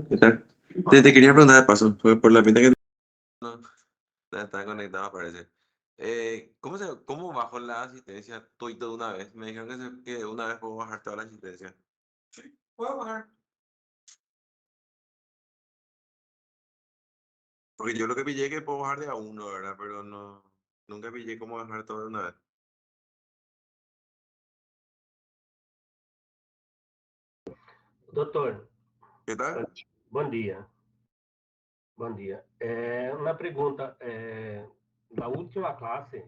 ¿Qué tal? Te quería preguntar de paso, fue por la pinta que no, no está conectado, parece. ¿Cómo bajo la asistencia todo de una vez? Me dijeron que una vez puedo bajar toda la asistencia. Sí, puedo bajar. Porque yo lo que pillé es que puedo bajar de a uno, ¿verdad? Pero no, nunca pillé cómo bajar todo de una vez. Doutor, ¿Qué tal? bom dia. Bom dia. Uma pergunta. Na última classe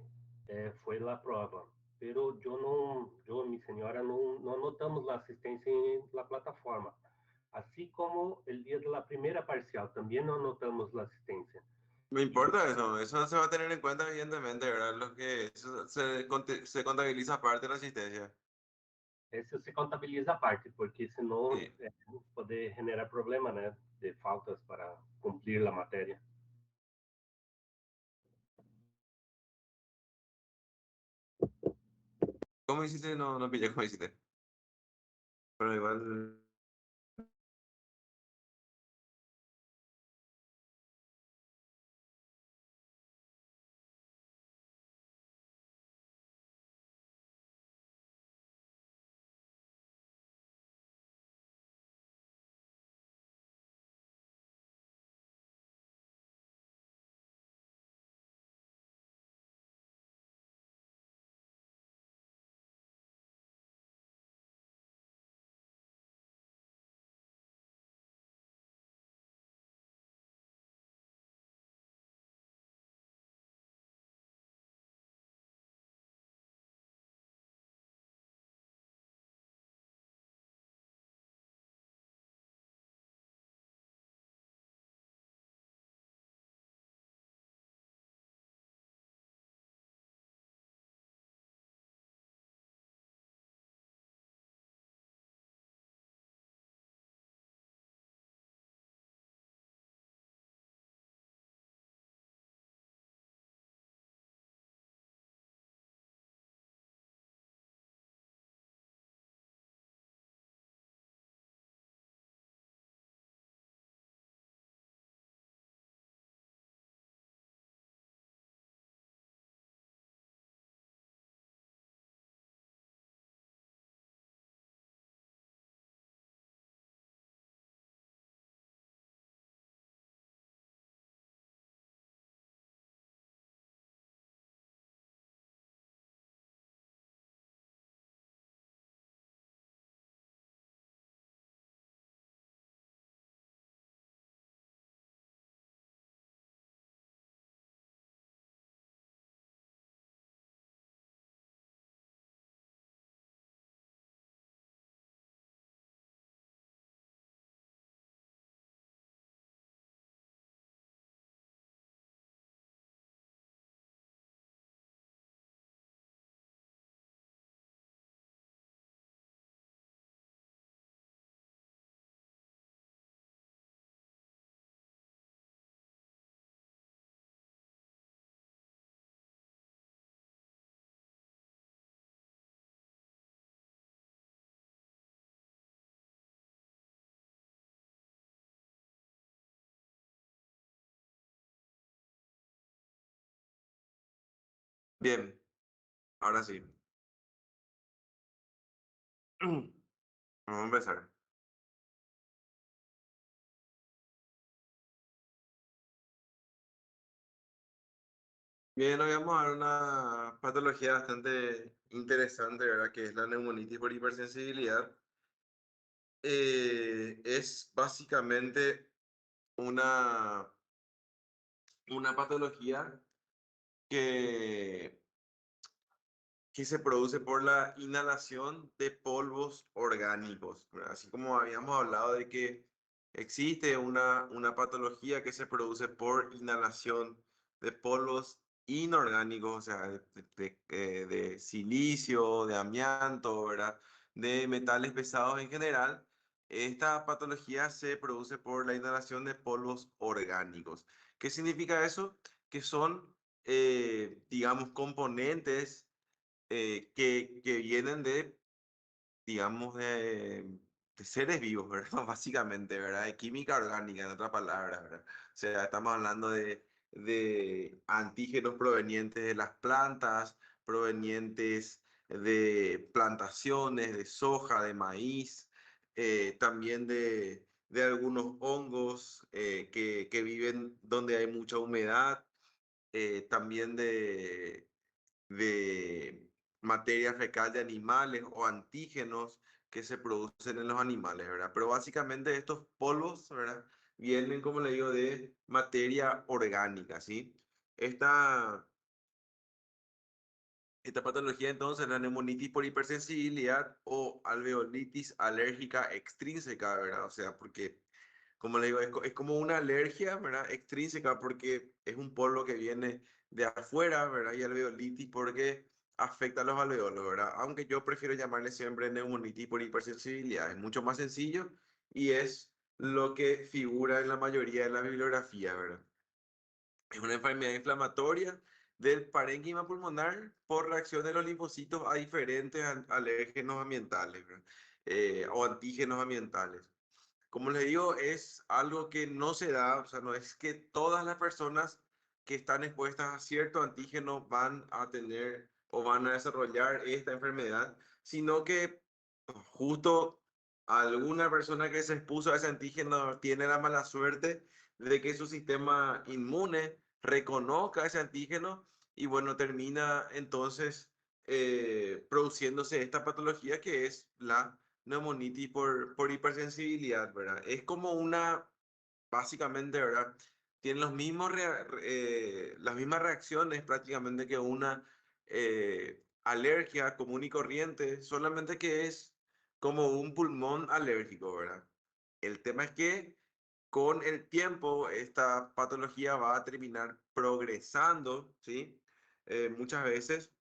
foi a prova, pero eu e minha senhora não notamos a assistência na plataforma. Assim como o dia da primeira parcial, também não notamos a assistência. Me importa eso se va a tener en cuenta evidentemente, ¿verdad? Lo que eso se contabiliza aparte de la asistencia. Esse se contabiliza a parte, porque senão Sí. pode generar problema, né, de faltas para cumprir a matéria. ¿Cómo hiciste? No, no pillé cómo hiciste. Pero igual. Bien, ahora sí. Vamos a empezar. Bien, hoy vamos a ver una patología bastante interesante, ¿verdad? Que es la neumonitis por hipersensibilidad. Es básicamente una, una patología que, que se produce por la inhalación de polvos orgánicos, ¿verdad? Así como habíamos hablado de que existe una patología que se produce por inhalación de polvos inorgánicos, o sea, de silicio, de amianto, ¿verdad? De metales pesados en general. Esta patología se produce por la inhalación de polvos orgánicos. ¿Qué significa eso? Que son, digamos, componentes que vienen de, digamos, de seres vivos, ¿verdad? Básicamente, ¿verdad? De química orgánica, en otras palabras, ¿verdad? O sea, estamos hablando de antígenos provenientes de las plantas, provenientes de plantaciones, de soja, de maíz, también de algunos hongos que viven donde hay mucha humedad, también de materia fecal de animales o antígenos que se producen en los animales, ¿verdad? Pero básicamente estos polvos, ¿verdad? Vienen, como le digo, de materia orgánica, ¿sí? Esta, esta patología entonces es la neumonitis por hipersensibilidad o alveolitis alérgica extrínseca, ¿verdad? O sea, porque como le digo, es como una alergia, ¿verdad? Extrínseca porque es un polvo que viene de afuera, ¿verdad? Y alveolitis porque afecta a los alveolos, ¿verdad? Aunque yo prefiero llamarle siempre neumonitis por hipersensibilidad. Es mucho más sencillo y es lo que figura en la mayoría de la bibliografía, ¿verdad? Es una enfermedad inflamatoria del parénquima pulmonar por reacción de los linfocitos a diferentes alérgenos ambientales, ¿verdad? O antígenos ambientales. Como les digo, es algo que no se da, o sea, no es que todas las personas que están expuestas a cierto antígeno van a tener o van a desarrollar esta enfermedad, sino que justo alguna persona que se expuso a ese antígeno tiene la mala suerte de que su sistema inmune reconozca ese antígeno y bueno, termina entonces produciéndose esta patología que es la neumonitis por hipersensibilidad, ¿verdad? Es como una, básicamente, ¿verdad? Tiene las mismas reacciones prácticamente que una alergia común y corriente, solamente que es como un pulmón alérgico, ¿verdad? El tema es que con el tiempo esta patología va a terminar progresando, ¿sí? Muchas veces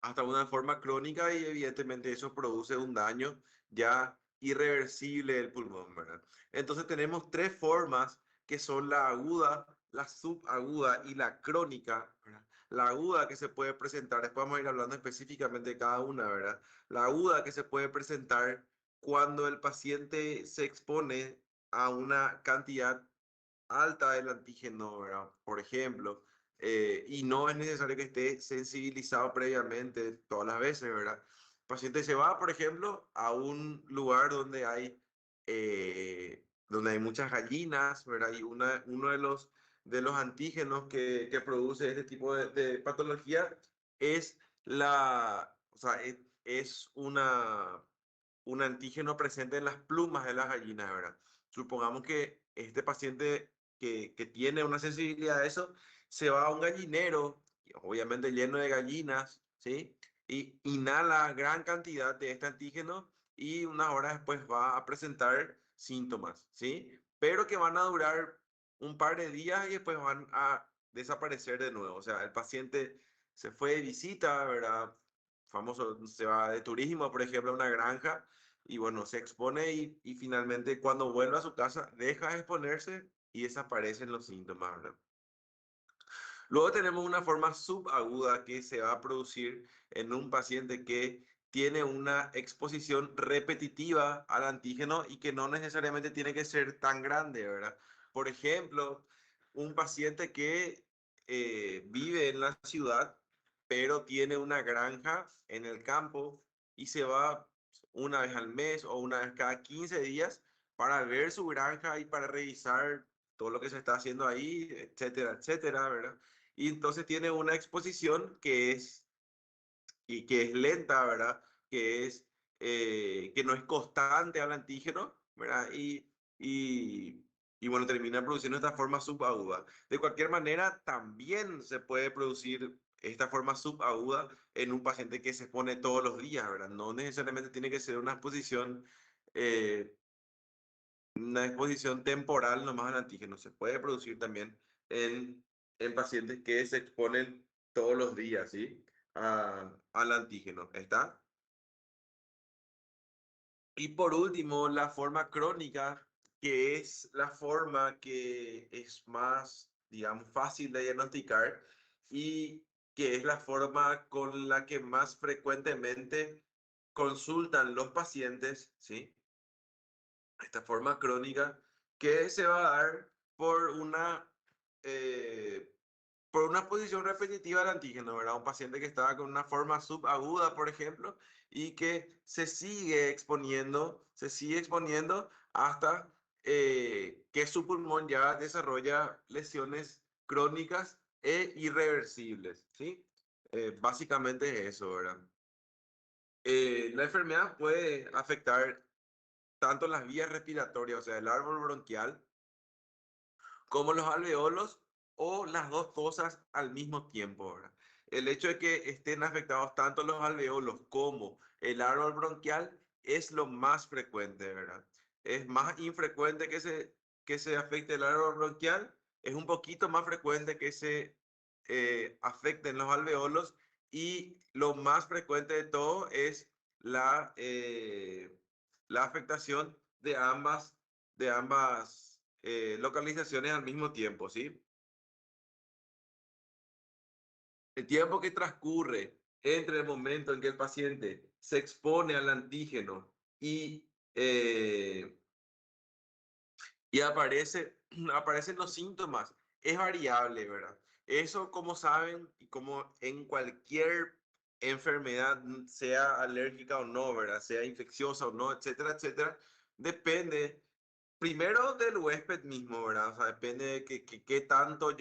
hasta una forma crónica y evidentemente eso produce un daño ya irreversible del pulmón, ¿verdad? Entonces tenemos tres formas que son la aguda, la subaguda y la crónica, ¿verdad? La aguda que se puede presentar, después vamos a ir hablando específicamente de cada una, ¿verdad? La aguda que se puede presentar cuando el paciente se expone a una cantidad alta del antígeno, ¿verdad? Por ejemplo, y no es necesario que esté sensibilizado previamente todas las veces, ¿verdad? El paciente se va, por ejemplo, a un lugar donde hay muchas gallinas, ¿verdad? Y uno de los antígenos que produce este tipo de patología es o sea, es un antígeno presente en las plumas de las gallinas, ¿verdad? Supongamos que este paciente que tiene una sensibilidad a eso, se va a un gallinero, obviamente lleno de gallinas, ¿sí? Y inhala gran cantidad de este antígeno y unas horas después va a presentar síntomas, ¿sí? Pero que van a durar un par de días y después van a desaparecer de nuevo. O sea, el paciente se fue de visita, ¿verdad? Famoso, se va de turismo, por ejemplo, a una granja y bueno, se expone y finalmente cuando vuelve a su casa deja de exponerse y desaparecen los síntomas, ¿verdad? Luego tenemos una forma subaguda que se va a producir en un paciente que tiene una exposición repetitiva al antígeno y que no necesariamente tiene que ser tan grande, ¿verdad? Por ejemplo, un paciente que vive en la ciudad, pero tiene una granja en el campo y se va una vez al mes o una vez cada 15 días para ver su granja y para revisar todo lo que se está haciendo ahí, etcétera, etcétera, ¿verdad? Y entonces tiene una exposición que es lenta, ¿verdad? Que no es constante al antígeno, ¿verdad? Y, y bueno, termina produciendo esta forma subaguda. De cualquier manera, también se puede producir esta forma subaguda en un paciente que se expone todos los días, ¿verdad? No necesariamente tiene que ser eh, una exposición temporal nomás al antígeno. Se puede producir también en, en pacientes que se exponen todos los días, ¿sí? Al antígeno. ¿Está? Y por último, la forma crónica, que es la forma que es más, digamos, fácil de diagnosticar y que es la forma con la que más frecuentemente consultan los pacientes, ¿sí? esta forma crónica que se va a dar por eh, por una posición repetitiva del antígeno, ¿verdad? Un paciente que estaba con una forma subaguda, por ejemplo, y que se sigue exponiendo hasta que su pulmón ya desarrolla lesiones crónicas e irreversibles, ¿sí? Básicamente es eso, ¿verdad? La enfermedad puede afectar tanto las vías respiratorias, o sea, el árbol bronquial, como los alveolos o las dos cosas al mismo tiempo, ¿verdad? El hecho de que estén afectados tanto los alveolos como el árbol bronquial es lo más frecuente, ¿verdad? Es más infrecuente que se afecte el árbol bronquial, es un poquito más frecuente que se afecten los alveolos y lo más frecuente de todo es la afectación de ambas localizaciones al mismo tiempo, ¿sí? El tiempo que transcurre entre el momento en que el paciente se expone al antígeno eh, y aparecen los síntomas es variable, ¿verdad? Eso, como saben, y como en cualquier enfermedad, sea alérgica o no, ¿verdad? Sea infecciosa o no, etcétera, etcétera, depende primero del huésped mismo, ¿verdad? O sea, depende de qué tanto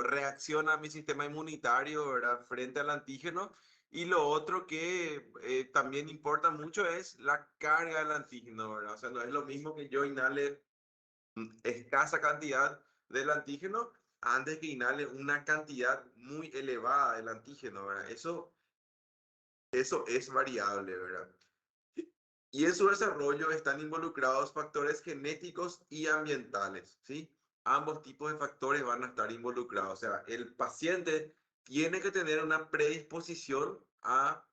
reacciona mi sistema inmunitario, ¿verdad? Frente al antígeno. Y lo otro que también importa mucho es la carga del antígeno, ¿verdad? O sea, no es lo mismo que yo inhale escasa cantidad del antígeno antes que inhale una cantidad muy elevada del antígeno, ¿verdad? Eso es variable, ¿verdad? Y en su desarrollo están involucrados factores genéticos y ambientales, ¿sí? Ambos tipos de factores van a estar involucrados. O sea, el paciente tiene que tener una predisposición a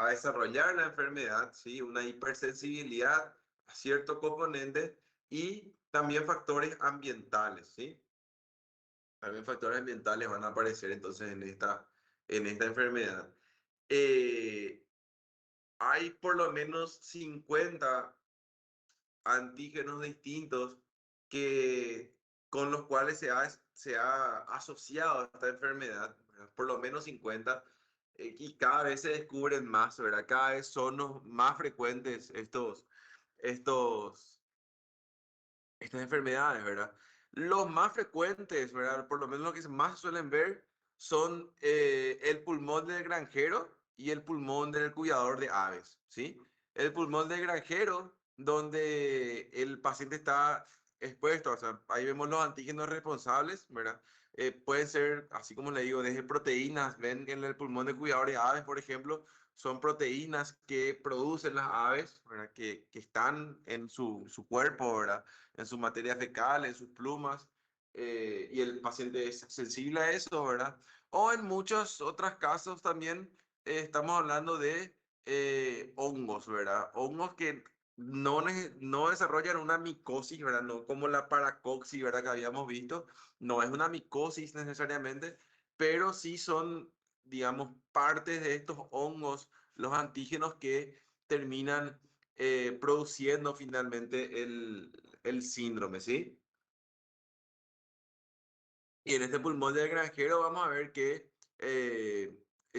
desarrollar la enfermedad, ¿sí? Una hipersensibilidad a cierto componente y también factores ambientales, ¿sí? También factores ambientales van a aparecer entonces en esta enfermedad. Eh, Hay por lo menos 50 antígenos distintos que, con los cuales se ha asociado esta enfermedad, ¿verdad? Por lo menos 50, y cada vez se descubren más, ¿verdad? Cada vez son los más frecuentes estos, estas enfermedades, ¿verdad? Los más frecuentes, ¿verdad? Por lo menos lo que más suelen ver son el pulmón del granjero y el pulmón del cuidador de aves, ¿sí? El pulmón del granjero, donde el paciente está expuesto, o sea, ahí vemos los antígenos responsables, ¿verdad? Pueden ser, así como le digo, desde proteínas, ven en el pulmón del cuidador de aves, por ejemplo, son proteínas que producen las aves, ¿verdad? Que están en su cuerpo, ¿verdad? En su materia fecal, en sus plumas, y el paciente es sensible a eso, ¿verdad? O en muchos otros casos también estamos hablando de hongos, ¿verdad? Hongos que no desarrollan una micosis, ¿verdad? No como la paracoxi, ¿verdad? Que habíamos visto, no es una micosis necesariamente, pero sí son, digamos, partes de estos hongos, los antígenos que terminan produciendo finalmente el síndrome, ¿sí? Y en este pulmón del granjero vamos a ver que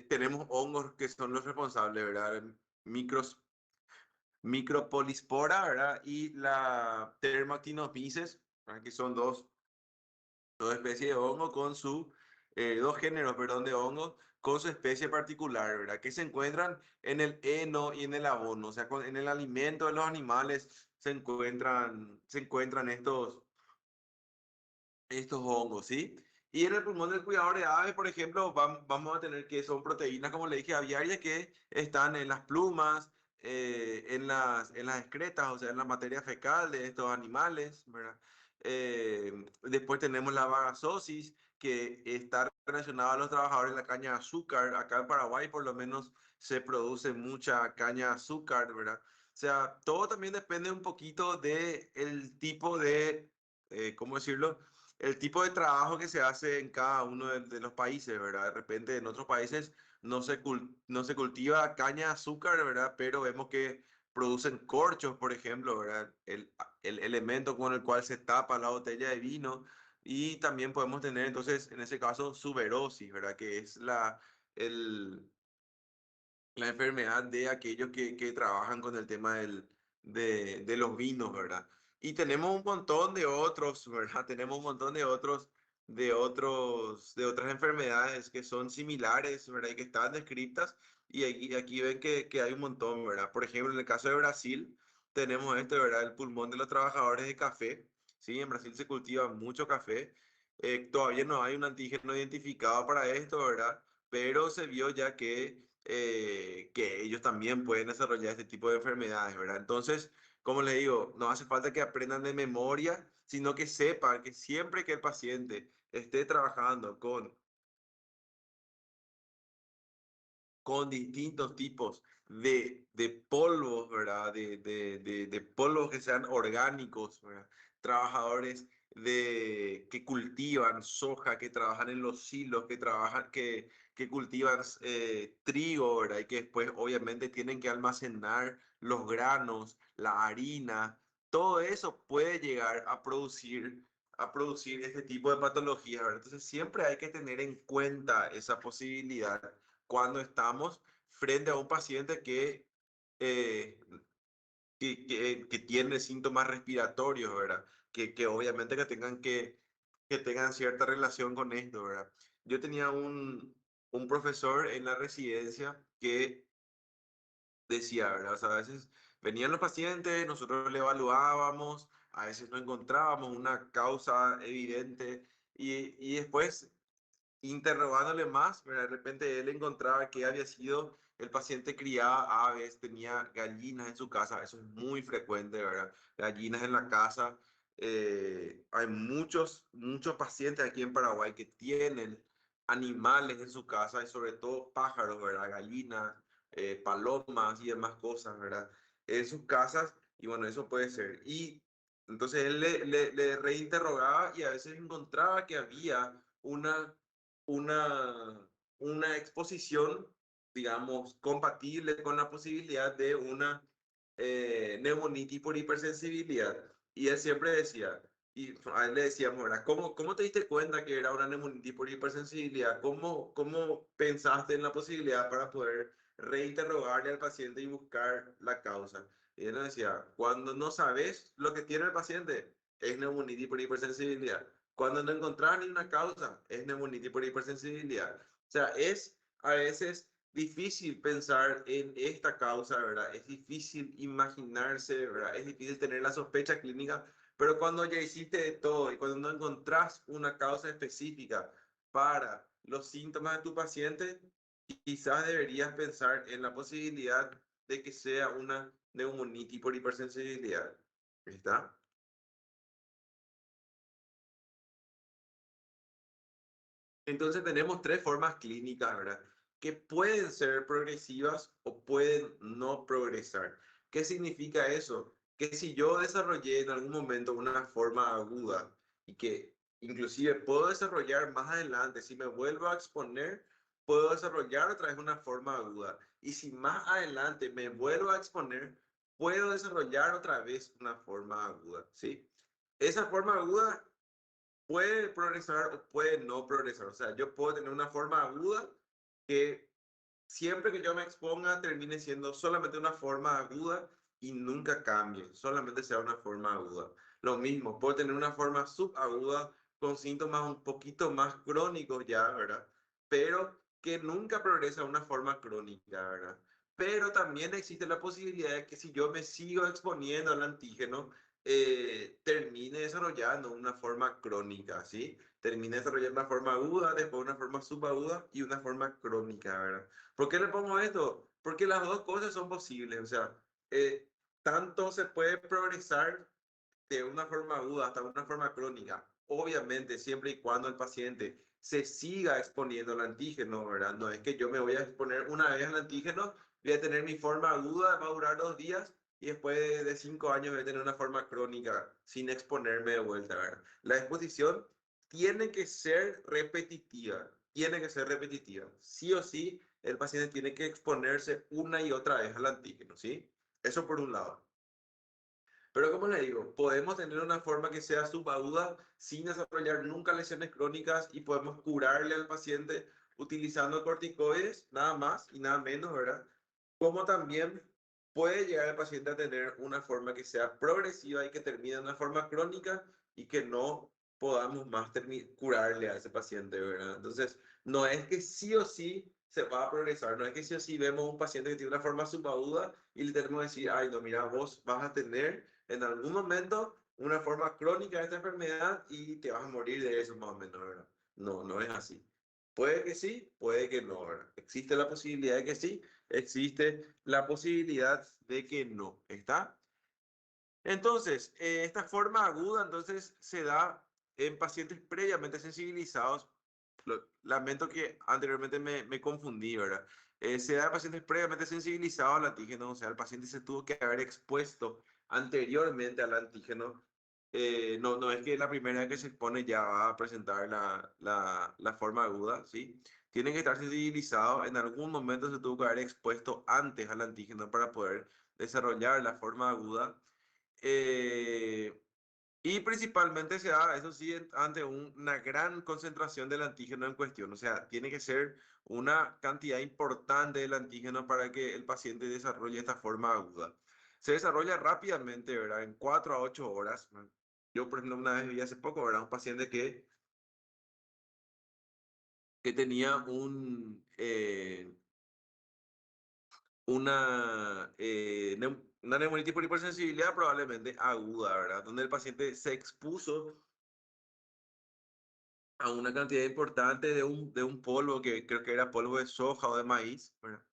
tenemos hongos que son los responsables, ¿verdad? Micros, micropolispora, ¿verdad? Y la Thermoctinophyces, ¿verdad? Que son dos especies de hongo con dos géneros, perdón, de hongos con su especie particular, ¿verdad? Que se encuentran en el heno y en el abono, o sea, en el alimento de los animales se encuentran estos hongos, ¿sí? Y en el pulmón del cuidador de aves, por ejemplo, vamos a tener que son proteínas, como le dije, aviarias que están en las plumas, en las excretas, o sea, en la materia fecal de estos animales, ¿verdad? Después tenemos la vagasosis, que está relacionada a los trabajadores de la caña de azúcar. Acá en Paraguay, por lo menos, se produce mucha caña de azúcar, ¿verdad? O sea, todo también depende un poquito del tipo ¿cómo decirlo? El tipo de trabajo que se hace en cada uno de los países, ¿verdad? De repente en otros países no se cultiva caña de azúcar, ¿verdad? Pero vemos que producen corchos, por ejemplo, ¿verdad? El elemento con el cual se tapa la botella de vino. Y también podemos tener, entonces, en ese caso, tuberosis, ¿verdad? Que es el, la enfermedad de aquellos que trabajan con el tema de los vinos, ¿verdad? Y tenemos un montón de otros, ¿verdad? Tenemos un montón de otras enfermedades que son similares, ¿verdad? Y que están descritas. Y aquí ven que hay un montón, ¿verdad? Por ejemplo, en el caso de Brasil, tenemos esto, ¿verdad? El pulmón de los trabajadores de café. Sí, en Brasil se cultiva mucho café. Todavía no hay un antígeno identificado para esto, ¿verdad? Pero se vio ya que ellos también pueden desarrollar este tipo de enfermedades, ¿verdad? Entonces, como les digo, no hace falta que aprendan de memoria, sino que sepan que siempre que el paciente esté trabajando con distintos tipos de polvos, ¿verdad? De polvos que sean orgánicos, ¿verdad? Trabajadores que cultivan soja, que trabajan en los silos, que cultivan trigo, ¿verdad? Y que después obviamente tienen que almacenar los granos, la harina, todo eso puede llegar a producir este tipo de patologías, ¿verdad? Entonces siempre hay que tener en cuenta esa posibilidad cuando estamos frente a un paciente eh, que tiene síntomas respiratorios, ¿verdad? Que obviamente que tengan cierta relación con esto, ¿verdad? Yo tenía un profesor en la residencia que decía, ¿verdad? O sea, a veces venían los pacientes, nosotros le evaluábamos, a veces no encontrábamos una causa evidente y después interrogándole más, pero de repente él encontraba que había sido el paciente criaba aves, tenía gallinas en su casa, eso es muy frecuente, ¿verdad? Gallinas en la casa. Hay muchos pacientes aquí en Paraguay que tienen animales en su casa y sobre todo pájaros, ¿verdad? Gallinas, palomas y demás cosas, ¿verdad? En sus casas y bueno, eso puede ser. Y entonces él le reinterrogaba y a veces encontraba que había una, una exposición, digamos, compatible con la posibilidad de una neumonitis por hipersensibilidad. Y él siempre decía, y a él le decíamos, ¿verdad? ¿Cómo te diste cuenta que era una neumonitis por hipersensibilidad? ¿Cómo pensaste en la posibilidad para poder reinterrogarle al paciente y buscar la causa? Y él nos decía, cuando no sabes lo que tiene el paciente, es neumonitis por hipersensibilidad. Cuando no encontrás ni una causa, es neumonitis por hipersensibilidad. O sea, es a veces difícil pensar en esta causa, ¿verdad? Es difícil imaginarse, ¿verdad? Es difícil tener la sospecha clínica, pero cuando ya hiciste de todo y cuando no encontrás una causa específica para los síntomas de tu paciente, quizás deberías pensar en la posibilidad de que sea una neumonitis por hipersensibilidad. ¿Está? Entonces tenemos tres formas clínicas, ¿verdad? Que pueden ser progresivas o pueden no progresar. ¿Qué significa eso? Que si yo desarrollé en algún momento una forma aguda y que inclusive puedo desarrollar más adelante, si me vuelvo a exponer, puedo desarrollar otra vez una forma aguda. Y si más adelante me vuelvo a exponer, puedo desarrollar otra vez una forma aguda, ¿sí? Esa forma aguda puede progresar o puede no progresar. O sea, yo puedo tener una forma aguda que siempre que yo me exponga termine siendo solamente una forma aguda y nunca cambie, solamente sea una forma aguda. Lo mismo, puedo tener una forma subaguda con síntomas un poquito más crónicos ya, ¿verdad? Pero que nunca progresa a una forma crónica, ¿verdad? Pero también existe la posibilidad de que si yo me sigo exponiendo al antígeno, termine desarrollando una forma crónica, ¿sí? Termine desarrollando una forma aguda, después una forma subaguda y una forma crónica, ¿verdad? ¿Por qué le pongo esto? Porque las dos cosas son posibles, o sea, eh, tanto se puede progresar de una forma aguda hasta una forma crónica, obviamente siempre y cuando el paciente se siga exponiendo al antígeno, ¿verdad? No es que yo me voy a exponer una vez al antígeno, voy a tener mi forma aguda, va a durar 2 días y después de 5 años voy a tener una forma crónica sin exponerme de vuelta, ¿verdad? La exposición tiene que ser repetitiva. Sí o sí, el paciente tiene que exponerse una y otra vez al antígeno, ¿sí? Eso por un lado. Pero como le digo, podemos tener una forma que sea subaguda sin desarrollar nunca lesiones crónicas y podemos curarle al paciente utilizando corticoides, nada más y nada menos, ¿verdad? Como también puede llegar el paciente a tener una forma que sea progresiva y que termine en una forma crónica y que no podamos más curarle a ese paciente, ¿verdad? Entonces, no es que sí o sí se va a progresar, no es que sí o sí vemos un paciente que tiene una forma subaguda y le tenemos que decir, ay, no, mira, vos vas a tener en algún momento una forma crónica de esta enfermedad y te vas a morir de eso más o menos, ¿verdad? No, no es así. Puede que sí, puede que no, ¿verdad? Existe la posibilidad de que sí, existe la posibilidad de que no, ¿está? Entonces, esta forma aguda entonces se da en pacientes previamente sensibilizados. Lamento que anteriormente me confundí, ¿verdad? Se da en pacientes previamente sensibilizados al antígeno, o sea, el paciente se tuvo que haber expuesto anteriormente al antígeno. No es que la primera vez que se expone ya va a presentar la forma aguda, ¿sí? Tiene que estar sensibilizado. En algún momento se tuvo que haber expuesto antes al antígeno para poder desarrollar la forma aguda. Eh, y principalmente se da, eso sí, ante una gran concentración del antígeno en cuestión. O sea, tiene que ser una cantidad importante del antígeno para que el paciente desarrolle esta forma aguda. Se desarrolla rápidamente, ¿verdad? En 4 a 8 horas. Yo, por ejemplo, una vez vi hace poco, ¿verdad? Un paciente que tenía una neumonitis por hipersensibilidad probablemente aguda, ¿verdad? Donde el paciente se expuso a una cantidad importante de un polvo que creo que era polvo de soja o de maíz, ¿verdad?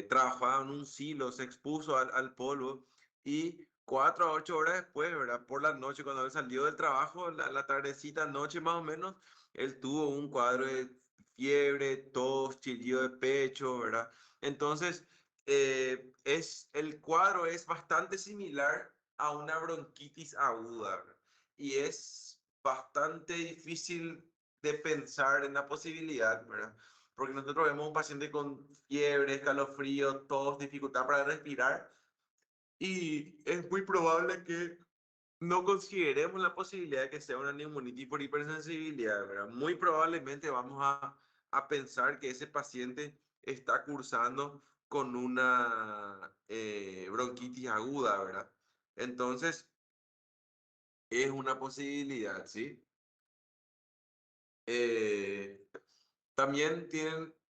Trabajaba en un silo, se expuso al polvo y 4 a 8 horas después, ¿verdad? Por la noche, cuando él salió del trabajo, la tardecita, noche más o menos, él tuvo un cuadro de fiebre, tos, chillido de pecho, ¿verdad? Entonces, el cuadro es bastante similar a una bronquitis aguda, ¿verdad? Y es bastante difícil de pensar en la posibilidad, ¿verdad? Porque nosotros vemos un paciente con fiebre, escalofrío, tos, dificultad para respirar y es muy probable que no consideremos la posibilidad de que sea una neumonitis por hipersensibilidad, ¿verdad? Muy probablemente vamos a pensar que ese paciente está cursando con una bronquitis aguda, ¿verdad? Entonces, es una posibilidad, ¿sí? Eh, También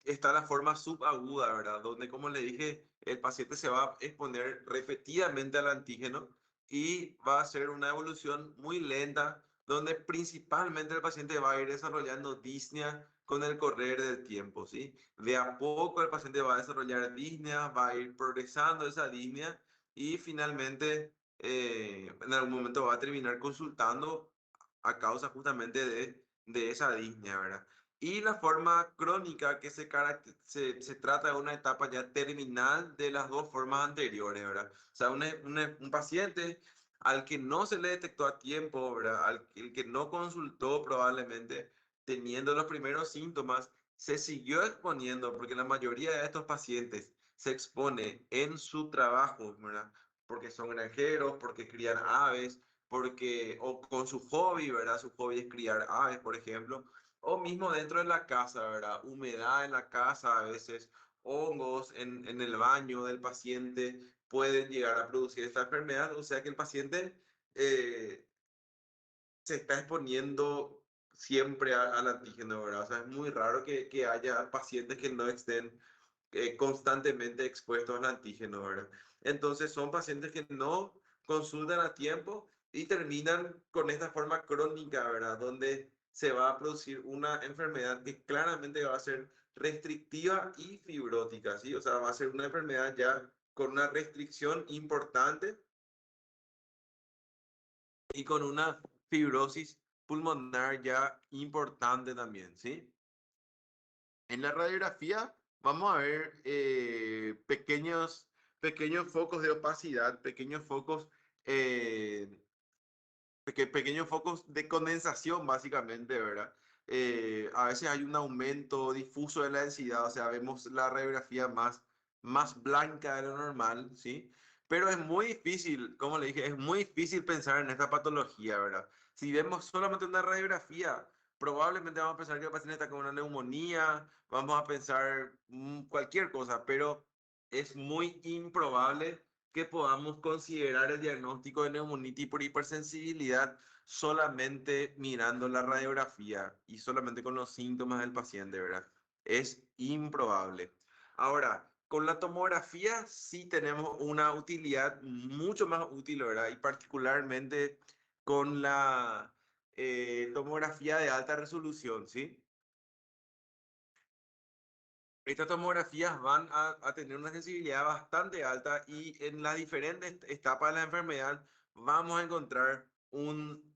está la forma subaguda, ¿verdad? Donde, como le dije, el paciente se va a exponer repetidamente al antígeno y va a ser una evolución muy lenta, donde principalmente el paciente va a ir desarrollando disnea con el correr del tiempo, ¿sí? De a poco el paciente va a desarrollar disnea, va a ir progresando esa disnea y finalmente en algún momento va a terminar consultando a causa justamente de esa disnea, ¿verdad? Y la forma crónica que se trata de una etapa ya terminal de las dos formas anteriores, ¿verdad? O sea, un paciente al que no se le detectó a tiempo, ¿verdad? El que no consultó probablemente teniendo los primeros síntomas, se siguió exponiendo porque la mayoría de estos pacientes se expone en su trabajo, ¿verdad? Porque son granjeros, porque crían aves, o con su hobby, ¿verdad? Su hobby es criar aves, por ejemplo o mismo dentro de la casa, ¿verdad? Humedad en la casa a veces, hongos en el baño del paciente pueden llegar a producir esta enfermedad. O sea que el paciente eh, se está exponiendo siempre al antígeno, ¿verdad? O sea, es muy raro que haya pacientes que no estén constantemente expuestos al antígeno, ¿verdad? Entonces son pacientes que no consultan a tiempo y terminan con esta forma crónica, ¿verdad? Donde se va a producir una enfermedad que claramente va a ser restrictiva y fibrótica, ¿sí? O sea, va a ser una enfermedad ya con una restricción importante y con una fibrosis pulmonar ya importante también, ¿sí? En la radiografía vamos a ver pequeños focos de opacidad, eh, pequeños focos de condensación, básicamente, ¿verdad? A veces hay un aumento difuso de la densidad, o sea, vemos la radiografía más más blanca de lo normal, ¿sí? Pero es muy difícil, como le dije, es muy difícil pensar en esta patología, ¿verdad? Si vemos solamente una radiografía, probablemente vamos a pensar que el paciente está con una neumonía, vamos a pensar cualquier cosa, pero es muy improbable que podamos considerar el diagnóstico de neumonitis por hipersensibilidad solamente mirando la radiografía y solamente con los síntomas del paciente, ¿verdad? Es improbable. Ahora, con la tomografía sí tenemos una utilidad mucho más útil, ¿verdad? Y particularmente con la tomografía de alta resolución, ¿sí? Estas tomografías van a tener una sensibilidad bastante alta y en las diferentes etapas de la enfermedad vamos a encontrar un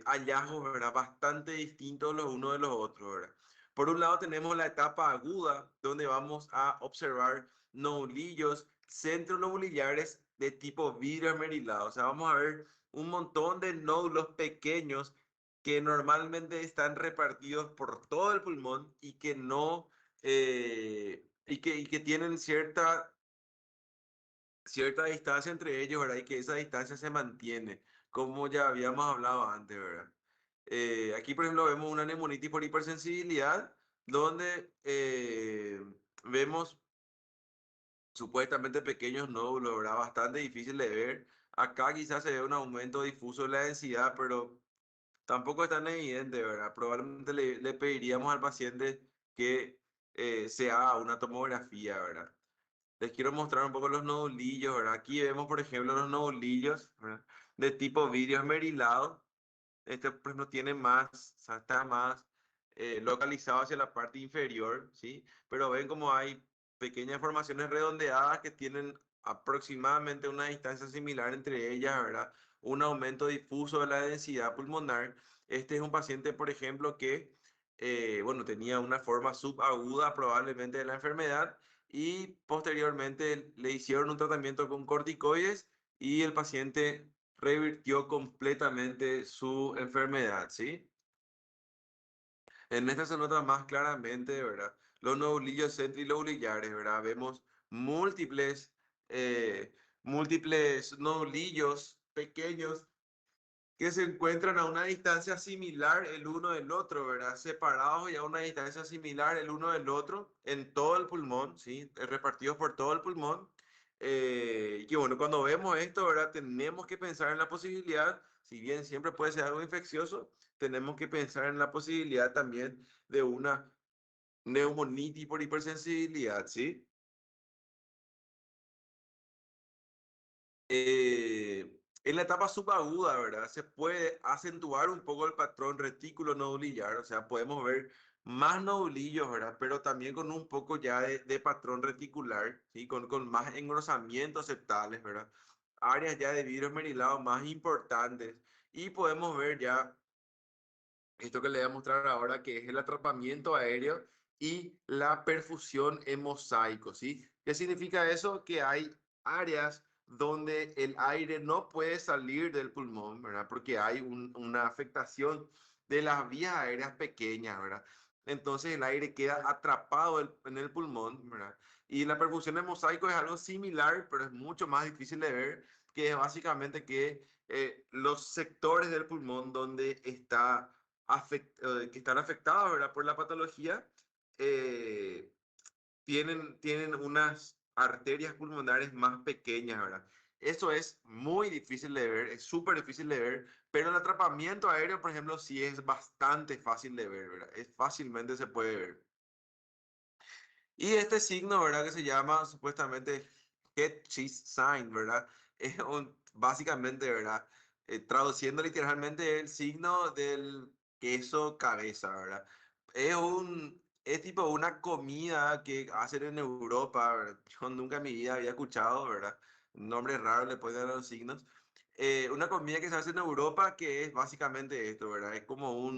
hallazgo, ¿verdad? Bastante distintos los unos de los otros, ¿verdad? Por un lado tenemos la etapa aguda, donde vamos a observar nodulillos centrolobulillares de tipo vidrio esmerilado. O sea, vamos a ver un montón de nódulos pequeños que normalmente están repartidos por todo el pulmón y que no y que tienen cierta distancia entre ellos, ¿verdad? Y que esa distancia se mantiene, como ya habíamos hablado antes, ¿verdad? Aquí, por ejemplo, vemos una neumonitis por hipersensibilidad, donde vemos supuestamente pequeños nódulos, ¿verdad? Bastante difícil de ver. Acá quizás se ve un aumento difuso de la densidad, pero tampoco es tan evidente, ¿verdad? Probablemente le pediríamos al paciente que se haga una tomografía, ¿verdad? Les quiero mostrar un poco los nodulillos, ¿verdad? Aquí vemos, por ejemplo, los nodulillos, ¿verdad? De tipo vidrio esmerilado. Este, por ejemplo, tiene más, o sea, está más localizado hacia la parte inferior, ¿sí? Pero ven como hay pequeñas formaciones redondeadas que tienen aproximadamente una distancia similar entre ellas, ¿verdad? Un aumento difuso de la densidad pulmonar. Este es un paciente, por ejemplo, que, bueno, tenía una forma subaguda probablemente de la enfermedad y posteriormente le hicieron un tratamiento con corticoides y el paciente revirtió completamente su enfermedad, ¿sí? En esta se nota más claramente, ¿verdad? Los nodulillos centrilobulillares, ¿verdad? Vemos múltiples, eh, múltiples nodulillos pequeños que se encuentran a una distancia similar el uno del otro, ¿verdad? Separados y a una distancia similar el uno del otro en todo el pulmón, ¿sí? Repartidos por todo el pulmón. Y que bueno, cuando vemos esto, ¿verdad? Tenemos que pensar en la posibilidad, si bien siempre puede ser algo infeccioso, tenemos que pensar en la posibilidad también de una neumonitis por hipersensibilidad, ¿sí? En la etapa subaguda, ¿verdad? Se puede acentuar un poco el patrón retículo nodulillar, o sea, podemos ver más nodulillos, ¿verdad? Pero también con un poco ya de patrón reticular, ¿sí? Con más engrosamientos septales, ¿verdad? Áreas ya de vidrio esmerilado más importantes. Y podemos ver ya esto que le voy a mostrar ahora, que es el atrapamiento aéreo y la perfusión en mosaico, ¿sí? ¿Qué significa eso? Que hay áreas donde el aire no puede salir del pulmón, ¿verdad? Porque hay una afectación de las vías aéreas pequeñas, ¿verdad? Entonces el aire queda atrapado en el pulmón, ¿verdad? Y la perfusión en mosaico es algo similar, pero es mucho más difícil de ver, que es básicamente que los sectores del pulmón donde está que están afectados, ¿verdad? Por la patología, eh, tienen unas arterias pulmonares más pequeñas, ¿verdad? Eso es muy difícil de ver, es súper difícil de ver, pero el atrapamiento aéreo, por ejemplo, sí es bastante fácil de ver, ¿verdad? Es fácilmente se puede ver. Y este signo, ¿verdad? Que se llama supuestamente head cheese sign, ¿verdad? Es básicamente, ¿verdad? Traduciendo literalmente el signo del queso cabeza, ¿verdad? Es tipo una comida que hacen en Europa, ¿verdad? Yo nunca en mi vida había escuchado, ¿verdad? Un nombre raro le ponen a los signos. Una comida que se hace en Europa que es básicamente esto, ¿verdad? Es como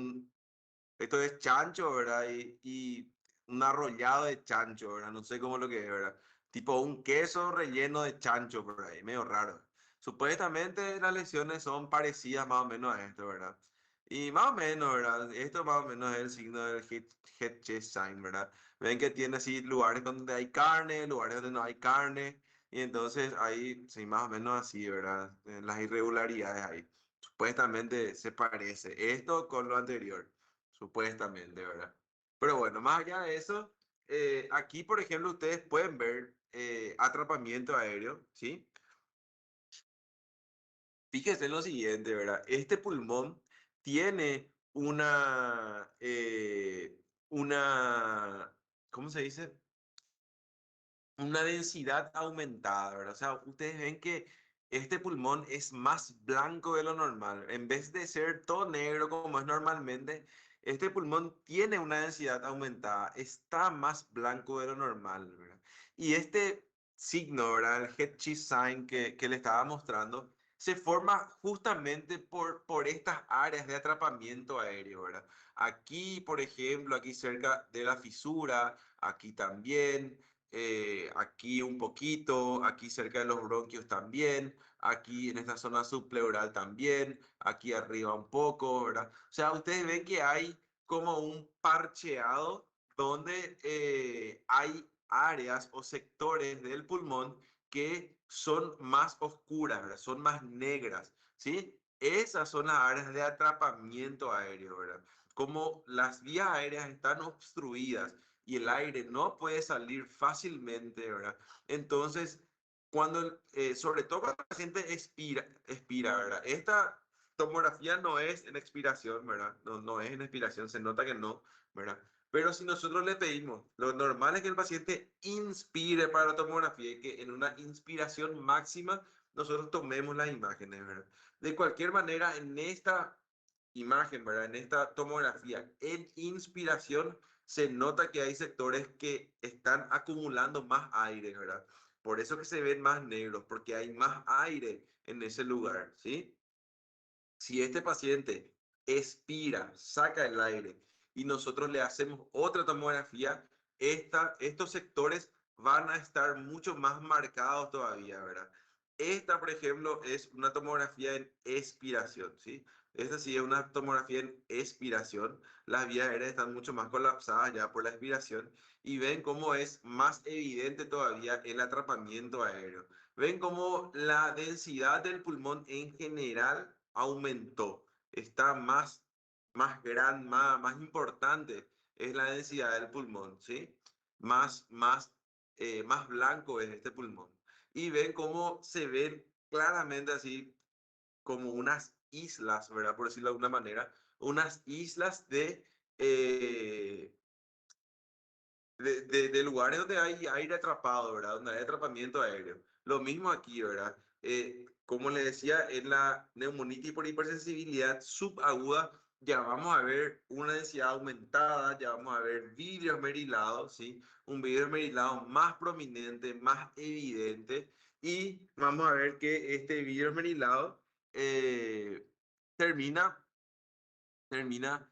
esto es chancho, ¿verdad? Y un arrollado de chancho, ¿verdad? No sé cómo lo que es, ¿verdad? Tipo un queso relleno de chancho por ahí, medio raro. Supuestamente las lesiones son parecidas más o menos a esto, ¿verdad? Y más o menos, ¿verdad? Esto más o menos es el signo del head chest sign, ¿verdad? Ven que tiene así lugares donde hay carne, lugares donde no hay carne, y entonces ahí, sí, más o menos así, ¿verdad? Las irregularidades ahí. Supuestamente se parece esto con lo anterior, supuestamente, ¿verdad? Pero bueno, más allá de eso, aquí, por ejemplo, ustedes pueden ver atrapamiento aéreo, ¿sí? Fíjese en lo siguiente, ¿verdad? Este pulmón tiene una, ¿cómo se dice? Una densidad aumentada, ¿verdad? O sea, ustedes ven que este pulmón es más blanco de lo normal. En vez de ser todo negro como es normalmente, este pulmón tiene una densidad aumentada, está más blanco de lo normal, ¿verdad? Y este signo, ¿verdad? El head cheese sign que le estaba mostrando, se forma justamente por estas áreas de atrapamiento aéreo, ¿verdad? Aquí, por ejemplo, aquí cerca de la fisura, aquí también aquí un poquito, aquí cerca de los bronquios también, aquí en esta zona subpleural también, aquí arriba un poco, ¿verdad? O sea, ustedes ven que hay como un parcheado donde hay áreas o sectores del pulmón que son más oscuras, ¿verdad? Son más negras, ¿sí? Esas son las áreas de atrapamiento aéreo, ¿verdad? Como las vías aéreas están obstruidas y el aire no puede salir fácilmente, ¿verdad? Entonces, sobre todo cuando el paciente expira, ¿verdad? Esta tomografía no es en expiración, ¿verdad? No, no es en expiración, se nota que no, ¿verdad? Pero si nosotros le pedimos, lo normal es que el paciente inspire para la tomografía y que en una inspiración máxima nosotros tomemos las imágenes, ¿verdad? De cualquier manera, en esta imagen, ¿verdad? En esta tomografía, en inspiración, se nota que hay sectores que están acumulando más aire, ¿verdad? Por eso que se ven más negros, porque hay más aire en ese lugar, ¿sí? Si este paciente expira, saca el aire y nosotros le hacemos otra tomografía, estos sectores van a estar mucho más marcados todavía, ¿verdad? Esta, por ejemplo, es una tomografía en expiración, ¿sí? Esta sí es una tomografía en expiración. Las vías aéreas están mucho más colapsadas ya por la expiración y ven cómo es más evidente todavía el atrapamiento aéreo. Ven cómo la densidad del pulmón en general aumentó. Está más grande, más importante es la densidad del pulmón, ¿sí? Más blanco es este pulmón. Y ven cómo se ven claramente así como unas islas, ¿verdad? Por decirlo de alguna manera, unas islas eh, de lugares donde hay aire atrapado, ¿verdad? Donde hay atrapamiento aéreo. Lo mismo aquí, ¿verdad? Como le decía, en la neumonitis por hipersensibilidad subaguda ya vamos a ver una densidad aumentada, ya vamos a ver vidrio esmerilado, ¿sí? Un vidrio esmerilado más prominente, más evidente, y vamos a ver que este vidrio esmerilado eh, termina termina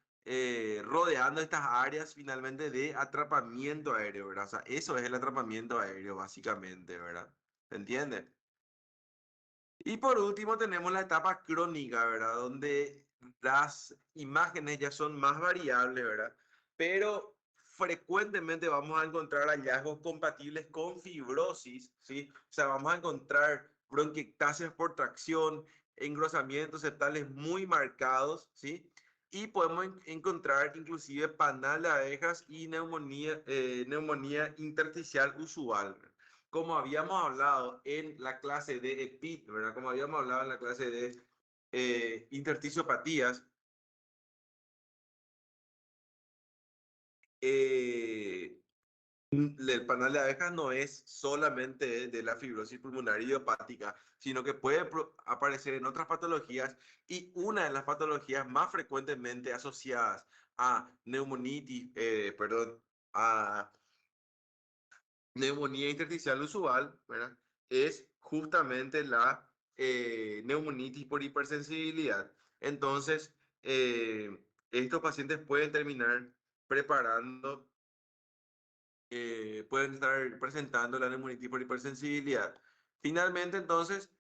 rodeando estas áreas finalmente de atrapamiento aéreo, ¿verdad? O sea, eso es el atrapamiento aéreo, básicamente, ¿verdad? ¿Se entiende? Y por último tenemos la etapa crónica, ¿verdad? Donde las imágenes ya son más variables, ¿verdad? Pero frecuentemente vamos a encontrar hallazgos compatibles con fibrosis, ¿sí? O sea, vamos a encontrar bronquiectasias por tracción, engrosamientos septales muy marcados, ¿sí? Y podemos encontrar inclusive panal de abejas y neumonía intersticial usual, ¿verdad? Como habíamos hablado en la clase de EPIT, ¿verdad? Como habíamos hablado en la clase de intersticiopatías, eh, el panal de abejas no es solamente de la fibrosis pulmonar idiopática, sino que puede aparecer en otras patologías y una de las patologías más frecuentemente asociadas a neumonitis, perdón, a neumonía intersticial usual, ¿verdad? Es justamente la neumonitis por hipersensibilidad. Entonces, estos pacientes pueden terminar preparando, pueden estar presentando la neumonitis por hipersensibilidad. Finalmente, entonces,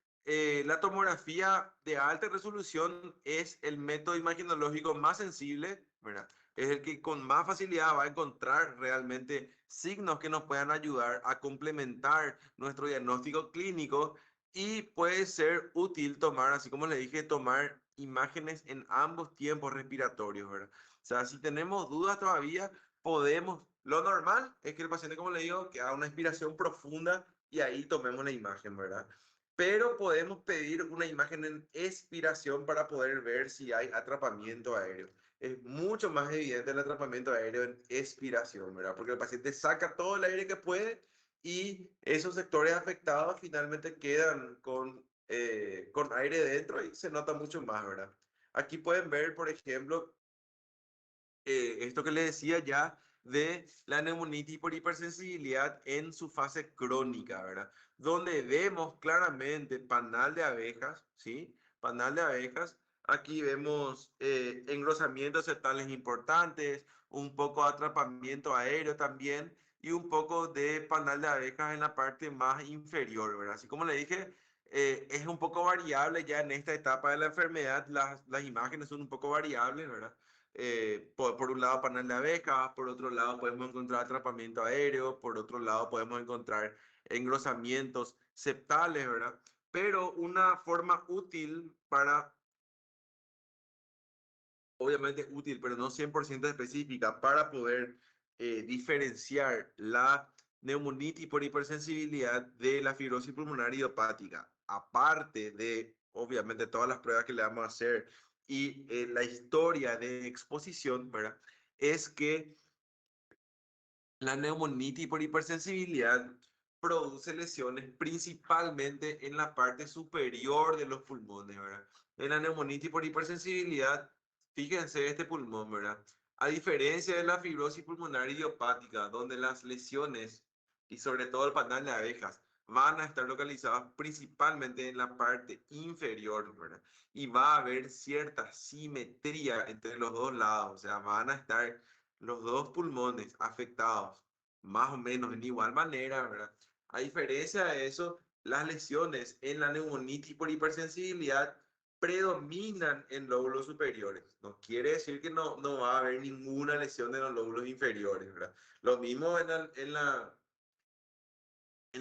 la tomografía de alta resolución es el método imaginológico más sensible, ¿verdad? Es el que con más facilidad va a encontrar realmente signos que nos puedan ayudar a complementar nuestro diagnóstico clínico y puede ser útil tomar, así como le dije, tomar imágenes en ambos tiempos respiratorios, ¿verdad? O sea, si tenemos dudas todavía, podemos, lo normal es que el paciente, como le digo, que haga una inspiración profunda y ahí tomemos la imagen, ¿verdad? Pero podemos pedir una imagen en expiración para poder ver si hay atrapamiento aéreo. Es mucho más evidente el atrapamiento aéreo en expiración, ¿verdad? Porque el paciente saca todo el aire que puede y esos sectores afectados finalmente quedan con aire dentro y se nota mucho más, ¿verdad? Aquí pueden ver, por ejemplo, esto que les decía ya de la neumonitis por hipersensibilidad en su fase crónica, ¿verdad? Donde vemos claramente panal de abejas, ¿sí? Panal de abejas. Aquí vemos engrosamientos septales importantes, un poco de atrapamiento aéreo también y un poco de panal de abejas en la parte más inferior, ¿verdad? Así como le dije, es un poco variable ya en esta etapa de la enfermedad, las imágenes son un poco variables, ¿verdad? Por un lado panal de abejas, por otro lado podemos encontrar atrapamiento aéreo, por otro lado podemos encontrar engrosamientos septales, ¿verdad? Pero una forma útil para, obviamente útil, pero no 100% específica, para poder diferenciar la neumonitis por hipersensibilidad de la fibrosis pulmonar idiopática, aparte de, obviamente, todas las pruebas que le vamos a hacer y la historia de exposición, ¿verdad? Es que la neumonitis por hipersensibilidad produce lesiones principalmente en la parte superior de los pulmones, ¿verdad? En la neumonitis por hipersensibilidad, fíjense este pulmón, ¿verdad? A diferencia de la fibrosis pulmonar idiopática, donde las lesiones y sobre todo el panal de abejas van a estar localizadas principalmente en la parte inferior, ¿verdad? Y va a haber cierta simetría entre los dos lados, o sea, van a estar los dos pulmones afectados más o menos en igual manera, ¿verdad? A diferencia de eso, las lesiones en la neumonitis por hipersensibilidad predominan en lóbulos superiores. No quiere decir que no va a haber ninguna lesión en los lóbulos inferiores, ¿verdad? Lo mismo en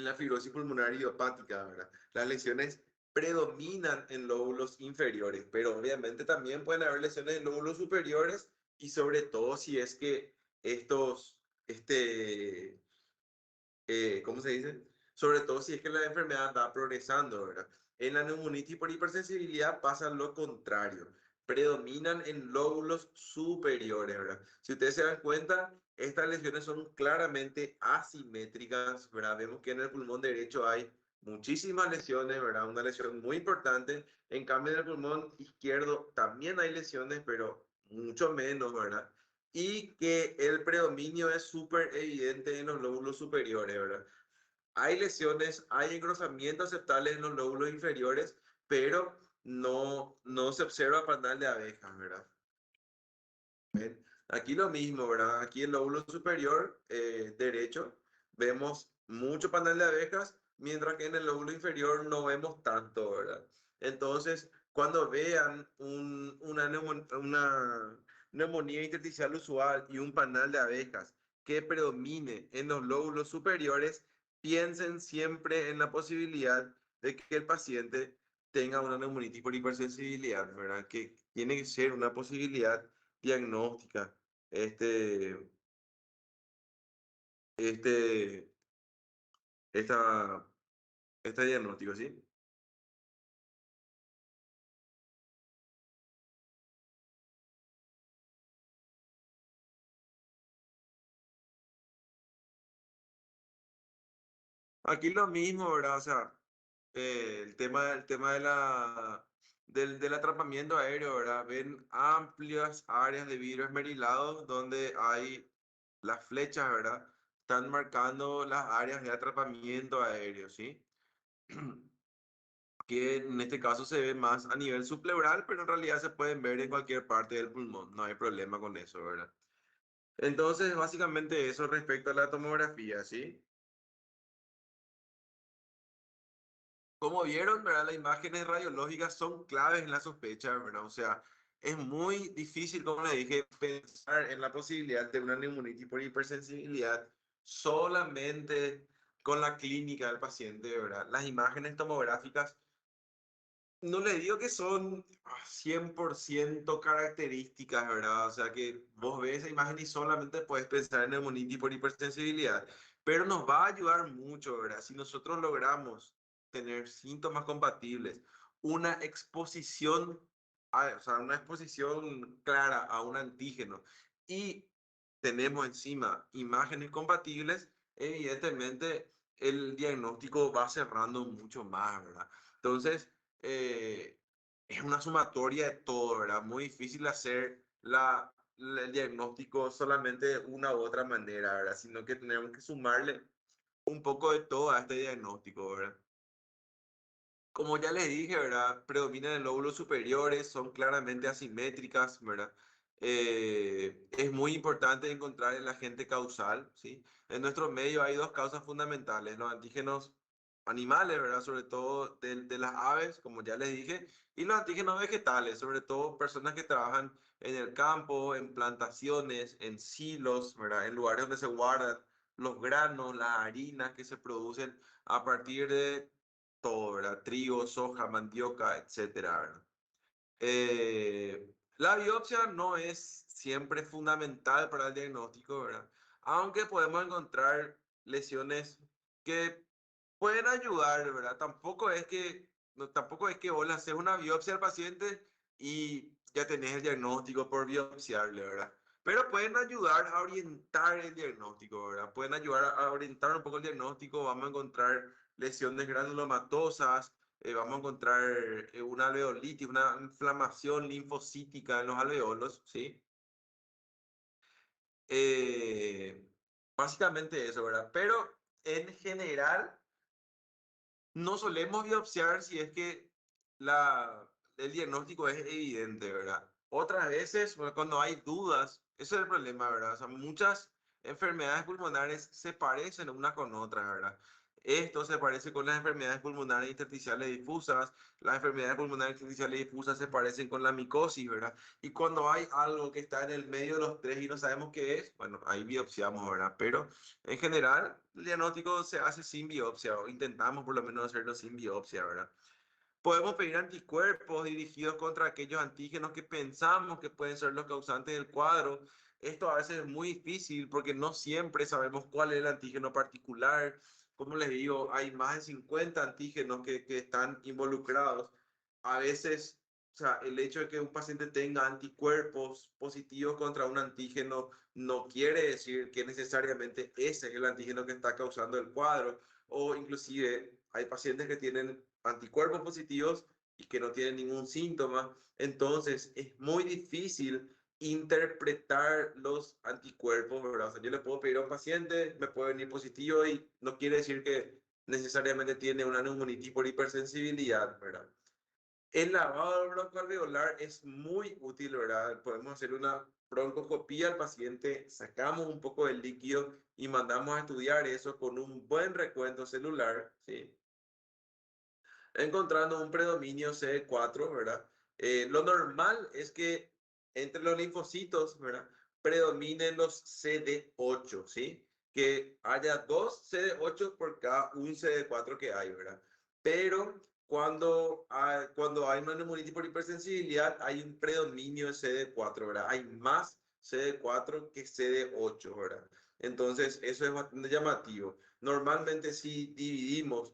la fibrosis pulmonar idiopática, ¿verdad? Las lesiones predominan en lóbulos inferiores, pero obviamente también pueden haber lesiones en lóbulos superiores y sobre todo si es que ¿cómo se dice? Sobre todo si es que la enfermedad va progresando, ¿verdad? En la neumonitis por hipersensibilidad pasa lo contrario. Predominan en lóbulos superiores, ¿verdad? Si ustedes se dan cuenta, estas lesiones son claramente asimétricas, ¿verdad? Vemos que en el pulmón derecho hay muchísimas lesiones, ¿verdad? Una lesión muy importante. En cambio, en el pulmón izquierdo también hay lesiones, pero mucho menos, ¿verdad? Y que el predominio es súper evidente en los lóbulos superiores, ¿verdad? Hay lesiones, hay engrosamientos septales en los lóbulos inferiores, pero no se observa panal de abejas, ¿verdad? ¿Ven? Aquí lo mismo, ¿verdad? Aquí el lóbulo superior derecho vemos mucho panal de abejas, mientras que en el lóbulo inferior no vemos tanto, ¿verdad? Entonces, cuando vean una neumonía intersticial usual y un panal de abejas que predomine en los lóbulos superiores, piensen siempre en la posibilidad de que el paciente tenga una neumonitis por hipersensibilidad, ¿verdad? Que tiene que ser una posibilidad diagnóstica, este, este, esta, este diagnóstico, ¿sí? Aquí lo mismo, ¿verdad? O sea, el tema del atrapamiento aéreo, ¿verdad? Ven amplias áreas de vidrio esmerilado donde hay las flechas, ¿verdad? Están marcando las áreas de atrapamiento aéreo, ¿sí? Que en este caso se ve más a nivel subpleural, pero en realidad se pueden ver en cualquier parte del pulmón, no hay problema con eso, ¿verdad? Entonces, básicamente eso respecto a la tomografía, ¿sí? Como vieron, ¿verdad? Las imágenes radiológicas son claves en la sospecha, ¿verdad? O sea, es muy difícil, como le dije, pensar en la posibilidad de una neumonitis por hipersensibilidad solamente con la clínica del paciente, ¿verdad? Las imágenes tomográficas, no le digo que son 100% características, ¿verdad? O sea, que vos ves esa imagen y solamente puedes pensar en neumonitis por hipersensibilidad, pero nos va a ayudar mucho, ¿verdad? Si nosotros logramos tener síntomas compatibles, una exposición, o sea, una exposición clara a un antígeno y tenemos encima imágenes compatibles, evidentemente el diagnóstico va cerrando mucho más, ¿verdad? Entonces, eh, es una sumatoria de todo, ¿verdad? Muy difícil hacer el diagnóstico solamente de una u otra manera, ¿verdad? Sino que tenemos que sumarle un poco de todo a este diagnóstico, ¿verdad? Como ya les dije, ¿verdad? Predominan en lóbulos superiores, son claramente asimétricas, ¿verdad? Es muy importante encontrar el agente causal, ¿sí? En nuestro medio hay dos causas fundamentales, los antígenos animales, ¿verdad? Sobre todo de las aves, como ya les dije, y los antígenos vegetales, sobre todo personas que trabajan en el campo, en plantaciones, en silos, ¿verdad? En lugares donde se guardan los granos, las harinas que se producen a partir de todo, ¿verdad? Trigo, soja, mandioca, etcétera, ¿verdad? La biopsia no es siempre fundamental para el diagnóstico, ¿verdad? Aunque podemos encontrar lesiones que pueden ayudar, ¿verdad? Tampoco es que vos le haces una biopsia al paciente y ya tenés el diagnóstico por biopsiarle, ¿verdad? Pero pueden ayudar a orientar el diagnóstico, ¿verdad? Pueden ayudar a orientar un poco el diagnóstico. Vamos a encontrar lesiones granulomatosas, vamos a encontrar una alveolitis, una inflamación linfocítica en los alveolos, ¿sí? Eh, Básicamente eso, ¿verdad? Pero en general no solemos biopsiar si es que el diagnóstico es evidente, ¿verdad? Otras veces, bueno, cuando hay dudas, ese es el problema, ¿verdad? O sea, muchas enfermedades pulmonares se parecen unas con otras, ¿verdad? Esto se parece con las enfermedades pulmonares intersticiales difusas, las enfermedades pulmonares intersticiales difusas se parecen con la micosis, ¿verdad? Y cuando hay algo que está en el medio de los tres y no sabemos qué es, bueno, ahí biopsiamos, ¿verdad? Pero en general, el diagnóstico se hace sin biopsia, o intentamos por lo menos hacerlo sin biopsia, ¿verdad? Podemos pedir anticuerpos dirigidos contra aquellos antígenos que pensamos que pueden ser los causantes del cuadro. Esto a veces es muy difícil porque no siempre sabemos cuál es el antígeno particular. Como les digo, hay más de 50 antígenos que están involucrados. A veces, o sea, el hecho de que un paciente tenga anticuerpos positivos contra un antígeno no quiere decir que necesariamente ese es el antígeno que está causando el cuadro. O inclusive hay pacientes que tienen anticuerpos positivos y que no tienen ningún síntoma. Entonces es muy difícil interpretar los anticuerpos, ¿verdad? O sea, yo le puedo pedir a un paciente, me puede venir positivo y no quiere decir que necesariamente tiene una neumonitis por hipersensibilidad, ¿verdad? El lavado broncoalveolar es muy útil, ¿verdad? Podemos hacer una broncoscopía al paciente, sacamos un poco del líquido y mandamos a estudiar eso con un buen recuento celular, ¿sí? Encontrando un predominio CD4, ¿verdad? Lo normal es que entre los linfocitos, ¿verdad? Predominen los CD8, ¿sí? Que haya dos CD8 por cada un CD4 que hay, ¿verdad? Pero cuando hay una neumonitis por hipersensibilidad, hay un predominio de CD4, ¿verdad? Hay más CD4 que CD8, ¿verdad? Entonces, eso es bastante llamativo. Normalmente, si dividimos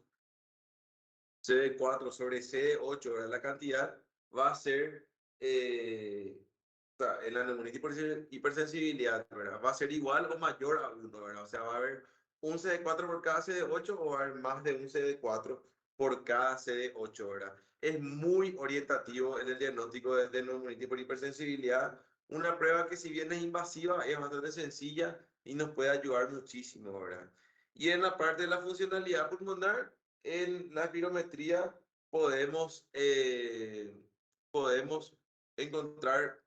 CD4 sobre CD8, ¿verdad? La cantidad va a ser, o sea, en la neumonitis por hipersensibilidad, ¿verdad? Va a ser igual o mayor a 1, ¿verdad? O sea, va a haber un CD4 por cada CD8 o va a haber más de un CD4 por cada CD8, ¿verdad? Es muy orientativo en el diagnóstico de neumonitis por hipersensibilidad. Una prueba que si bien es invasiva, es bastante sencilla y nos puede ayudar muchísimo, ¿verdad? Y en la parte de la funcionalidad pulmonar, en la espirometría podemos encontrar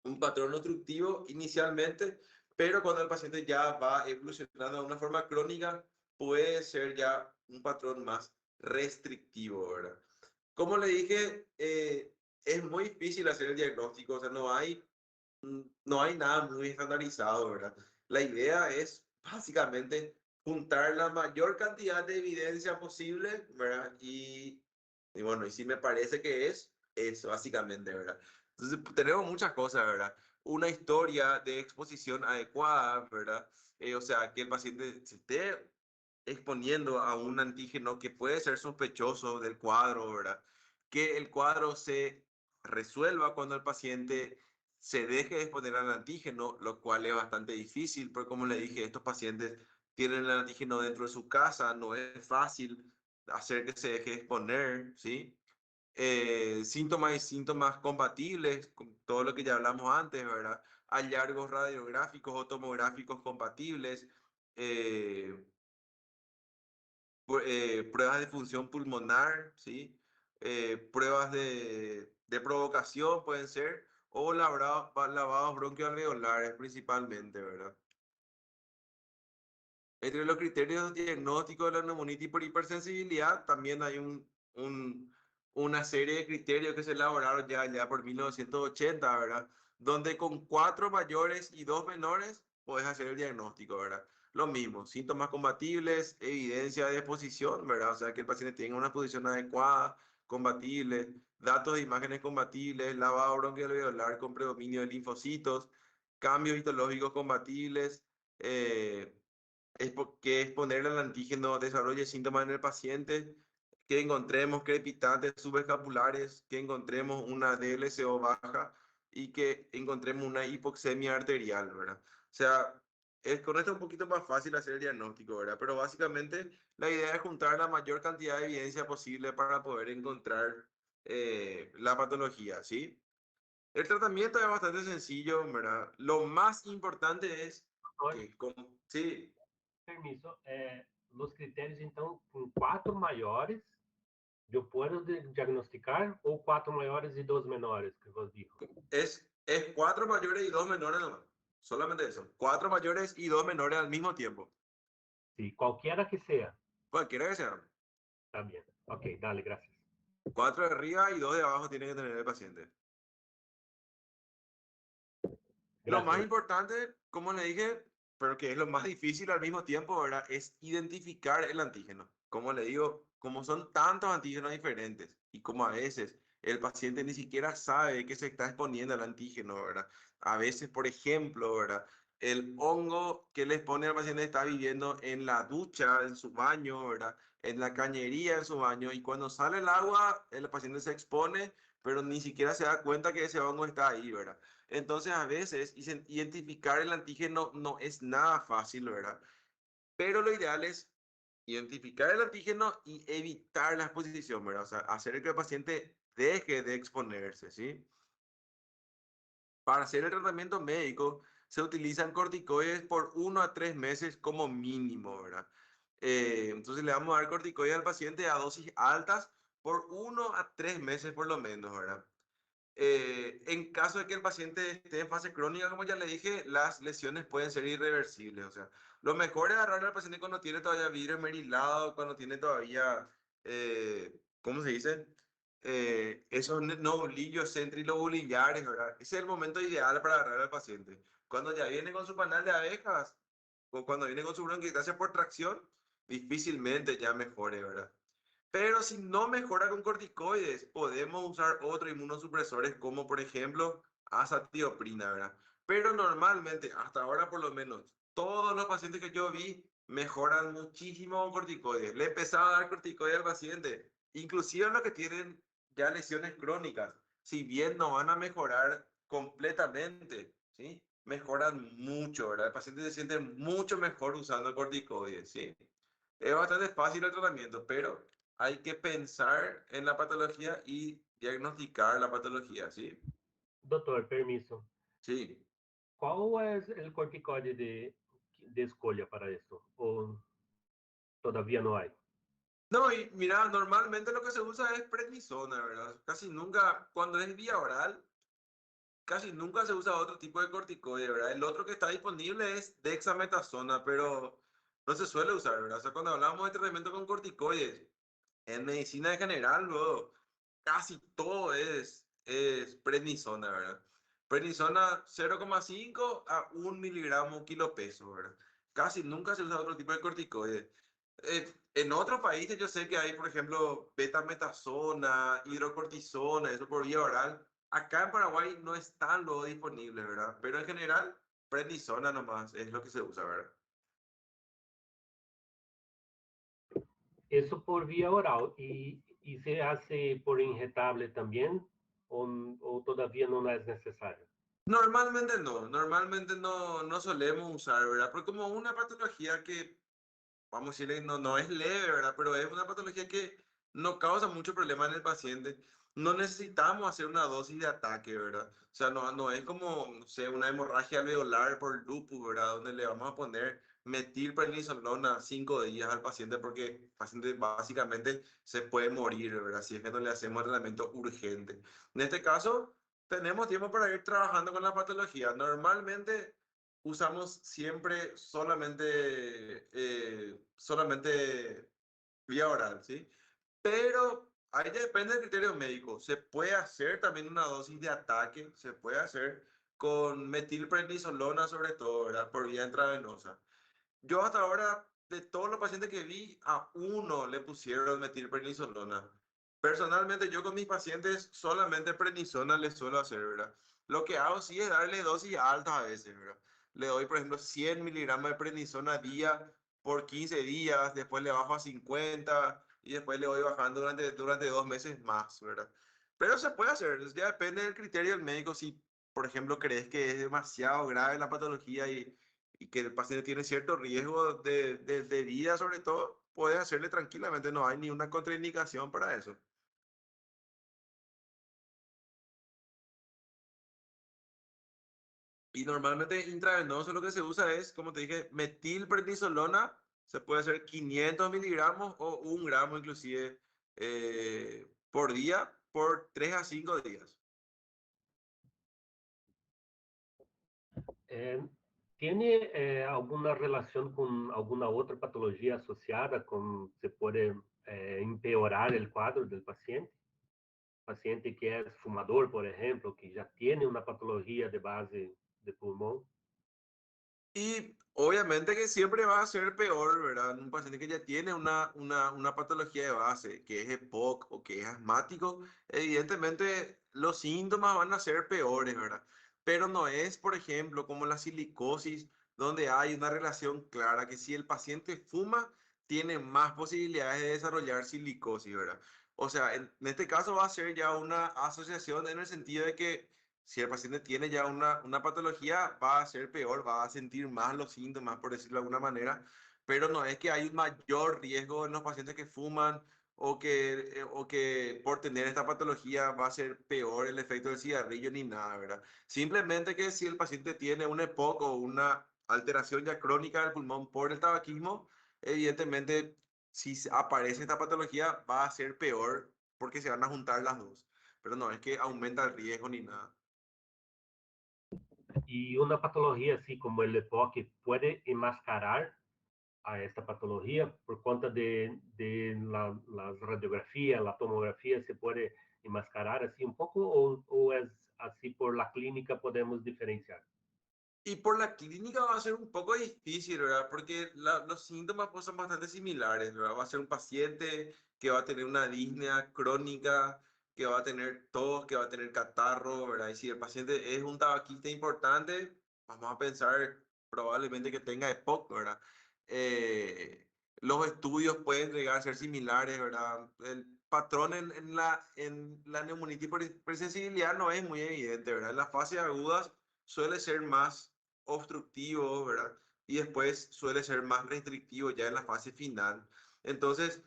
un patrón obstructivo inicialmente, pero cuando el paciente ya va evolucionando de una forma crónica, puede ser ya un patrón más restrictivo, ¿verdad? Como le dije, es muy difícil hacer el diagnóstico, o sea, no hay nada muy estandarizado, ¿verdad? La idea es básicamente juntar la mayor cantidad de evidencia posible, ¿verdad? Y bueno, y si me parece que es básicamente, ¿verdad? Entonces, tenemos muchas cosas, ¿verdad? Una historia de exposición adecuada, ¿verdad? O sea, que el paciente se esté exponiendo a un antígeno que puede ser sospechoso del cuadro, ¿verdad? Que el cuadro se resuelva cuando el paciente se deje de exponer al antígeno, lo cual es bastante difícil, porque como le dije, estos pacientes tienen el antígeno dentro de su casa, no es fácil hacer que se deje de exponer, ¿sí? Síntomas y síntomas compatibles, con todo lo que ya hablamos antes, ¿verdad? Hallazgos radiográficos o tomográficos compatibles, eh, pruebas de función pulmonar, ¿sí? Pruebas de provocación pueden ser, o lavados bronquialveolares principalmente, ¿verdad? Entre los criterios diagnósticos de la neumonitis por hipersensibilidad, también hay una serie de criterios que se elaboraron ya por 1980, ¿verdad? Donde con 4 mayores y 2 menores puedes hacer el diagnóstico, ¿verdad? Lo mismo, síntomas compatibles, evidencia de exposición, ¿verdad? O sea, que el paciente tenga una exposición adecuada, compatible, datos de imágenes compatibles, lavado bronquialveolar con predominio de linfocitos, cambios histológicos compatibles, eh, que exponerle al antígeno desarrolle síntomas en el paciente, que encontremos crepitantes subescapulares, que encontremos una DLCO baja y que encontremos una hipoxemia arterial, ¿verdad? O sea, con esto es un poquito más fácil hacer el diagnóstico, ¿verdad? Pero básicamente la idea es juntar la mayor cantidad de evidencia posible para poder encontrar la patología, ¿sí? El tratamiento es bastante sencillo, ¿verdad? Lo más importante es Olha, que, sí, permiso, os critérios, então, com 4 maiores, eu posso diagnosticar ou 4 maiores e 2 menores, que vos dijo? es 4 mayores y 2 menores nomás. Solamente eso. 4 mayores y 2 menores al mismo tiempo. Sí, cualquiera que sea. Cualquiera que sea. Está bien. Ok, dale, gracias. 4 de arriba y 2 de abajo tiene que tener el paciente. Lo más Gracias. importante, como le dije, pero que es lo más difícil al mismo tiempo, ¿verdad? Es identificar el antígeno. Como le digo, como son tantos antígenos diferentes y como a veces el paciente ni siquiera sabe que se está exponiendo al antígeno, ¿verdad? A veces, por ejemplo, ¿verdad? El hongo que le expone al paciente está viviendo en la ducha, en su baño, ¿verdad? En la cañería, en su baño, y cuando sale el agua, el paciente se expone, pero ni siquiera se da cuenta que ese hongo está ahí, ¿verdad? Entonces, a veces identificar el antígeno no es nada fácil, ¿verdad? Pero lo ideal es identificar el antígeno y evitar la exposición, ¿verdad? O sea, hacer que el paciente deje de exponerse, ¿sí? Para hacer el tratamiento médico se utilizan corticoides por 1 a 3 meses como mínimo, ¿verdad? Entonces le vamos a dar corticoides al paciente a dosis altas por 1 a 3 meses por lo menos, ¿verdad? En caso de que el paciente esté en fase crónica, como ya le dije, las lesiones pueden ser irreversibles. O sea, lo mejor es agarrar al paciente cuando tiene todavía vidrio esmerilado, cuando tiene todavía, ¿cómo se dice? Esos novolillos centrilobulillares, ¿verdad? Ese es el momento ideal para agarrar al paciente. Cuando ya viene con su panal de abejas o cuando viene con su bronquiectasia por tracción, difícilmente ya mejore, ¿verdad? Pero si no mejora con corticoides, podemos usar otros inmunosupresores como por ejemplo azatioprina, ¿verdad? Pero normalmente, hasta ahora por lo menos, todos los pacientes que yo vi mejoran muchísimo con corticoides. Le empezaba a dar corticoides al paciente, inclusive los que tienen ya lesiones crónicas, si bien no van a mejorar completamente, ¿sí? Mejoran mucho, ¿verdad? El paciente se siente mucho mejor usando corticoides, ¿sí? Es bastante fácil el tratamiento, pero hay que pensar en la patología y diagnosticar la patología, ¿sí? Doutor, permiso. Sí. Qual é o corticoide de escolha para isso? Ou todavía não há? No, y mira, normalmente lo que se usa es prednisona, ¿verdad? Casi nunca, cuando es vía oral, casi nunca se usa otro tipo de corticoide, ¿verdad? El otro que está disponible es dexametasona, pero no se suele usar, ¿verdad? O sea, cuando hablamos de tratamiento con corticoides, En medicina en general, luego, casi todo es prednisona, ¿verdad? Prednisona 0,5 a 1 miligramo kilo peso, ¿verdad? Casi nunca se usa otro tipo de corticoide. En otros países yo sé que hay, por ejemplo, betametasona, hidrocortisona, eso por vía oral. Acá en Paraguay no están luego disponibles, ¿verdad? Pero en general, prednisona nomás es lo que se usa, ¿verdad? Eso por vía oral. ¿Y se hace por inyectable también o todavía no es necesario? Normalmente no, no solemos usar, ¿verdad? Porque como una patología que, vamos a decirle, no es leve, ¿verdad? Pero es una patología que no causa mucho problema en el paciente. No necesitamos hacer una dosis de ataque, ¿verdad? O sea, no es como, no sé, una hemorragia alveolar por lupus, ¿verdad? Donde le vamos a poner metilprednisolona 5 días al paciente porque el paciente básicamente se puede morir, ¿verdad? Si es que no le hacemos tratamiento urgente. En este caso, tenemos tiempo para ir trabajando con la patología. Normalmente usamos siempre solamente vía oral, ¿sí? Pero ahí ya depende del criterio médico. Se puede hacer también una dosis de ataque, se puede hacer con metilprednisolona sobre todo, ¿verdad? Por vía intravenosa. Yo hasta ahora, de todos los pacientes que vi, a uno le pusieron metilprednisolona. Personalmente, yo con mis pacientes solamente prednisona les suelo hacer, ¿verdad? Lo que hago sí es darle dosis altas a veces, ¿verdad? Le doy, por ejemplo, 100 miligramos de prednisona día por 15 días, después le bajo a 50 y después le voy bajando durante 2 meses más, ¿verdad? Pero se puede hacer, ya depende del criterio del médico. Si, por ejemplo, crees que es demasiado grave la patología y que el paciente tiene cierto riesgo de vida, sobre todo, puede hacerle tranquilamente, no hay ni una contraindicación para eso. Y normalmente intravenoso lo que se usa es, como te dije, metilprednisolona, se puede hacer 500 miligramos o 1 gramo inclusive por día, por 3 a 5 días. Eh, ¿Tiene alguna relación con alguna otra patología asociada con se puede empeorar el cuadro del paciente? Paciente que es fumador, por ejemplo, que ya tiene una patología de base de pulmón. Y obviamente que siempre va a ser peor, ¿verdad? Un paciente que ya tiene una patología de base, que es EPOC o que es asmático, evidentemente los síntomas van a ser peores, ¿verdad? Pero no es, por ejemplo, como la silicosis, donde hay una relación clara que si el paciente fuma, tiene más posibilidades de desarrollar silicosis, ¿verdad? O sea, en este caso va a ser ya una asociación en el sentido de que si el paciente tiene ya una patología, va a ser peor, va a sentir más los síntomas, por decirlo de alguna manera, pero no es que hay un mayor riesgo en los pacientes que fuman o que por tener esta patología va a ser peor el efecto del cigarrillo ni nada, ¿verdad? Simplemente que si el paciente tiene un EPOC o una alteración ya crónica del pulmón por el tabaquismo, evidentemente si aparece esta patología va a ser peor porque se van a juntar las dos, pero no es que aumenta el riesgo ni nada. Y una patología así como el EPOC puede enmascarar a esta patología por cuenta de las radiografías, la tomografía, se puede enmascarar así un poco o es así por la clínica podemos diferenciar. Y por la clínica va a ser un poco difícil, ¿verdad? Porque los síntomas pues, son bastante similares, ¿verdad? Va a ser un paciente que va a tener una disnea crónica, que va a tener tos, que va a tener catarro, ¿verdad? Y si el paciente es un tabaquista importante, vamos a pensar probablemente que tenga EPOC, ¿verdad? Eh, los estudios pueden llegar a ser similares, ¿verdad? El patrón en la neumonitis por hipersensibilidad no es muy evidente, ¿verdad? En las fases agudas suele ser más obstructivo, ¿verdad? Y después suele ser más restrictivo ya en la fase final. Entonces,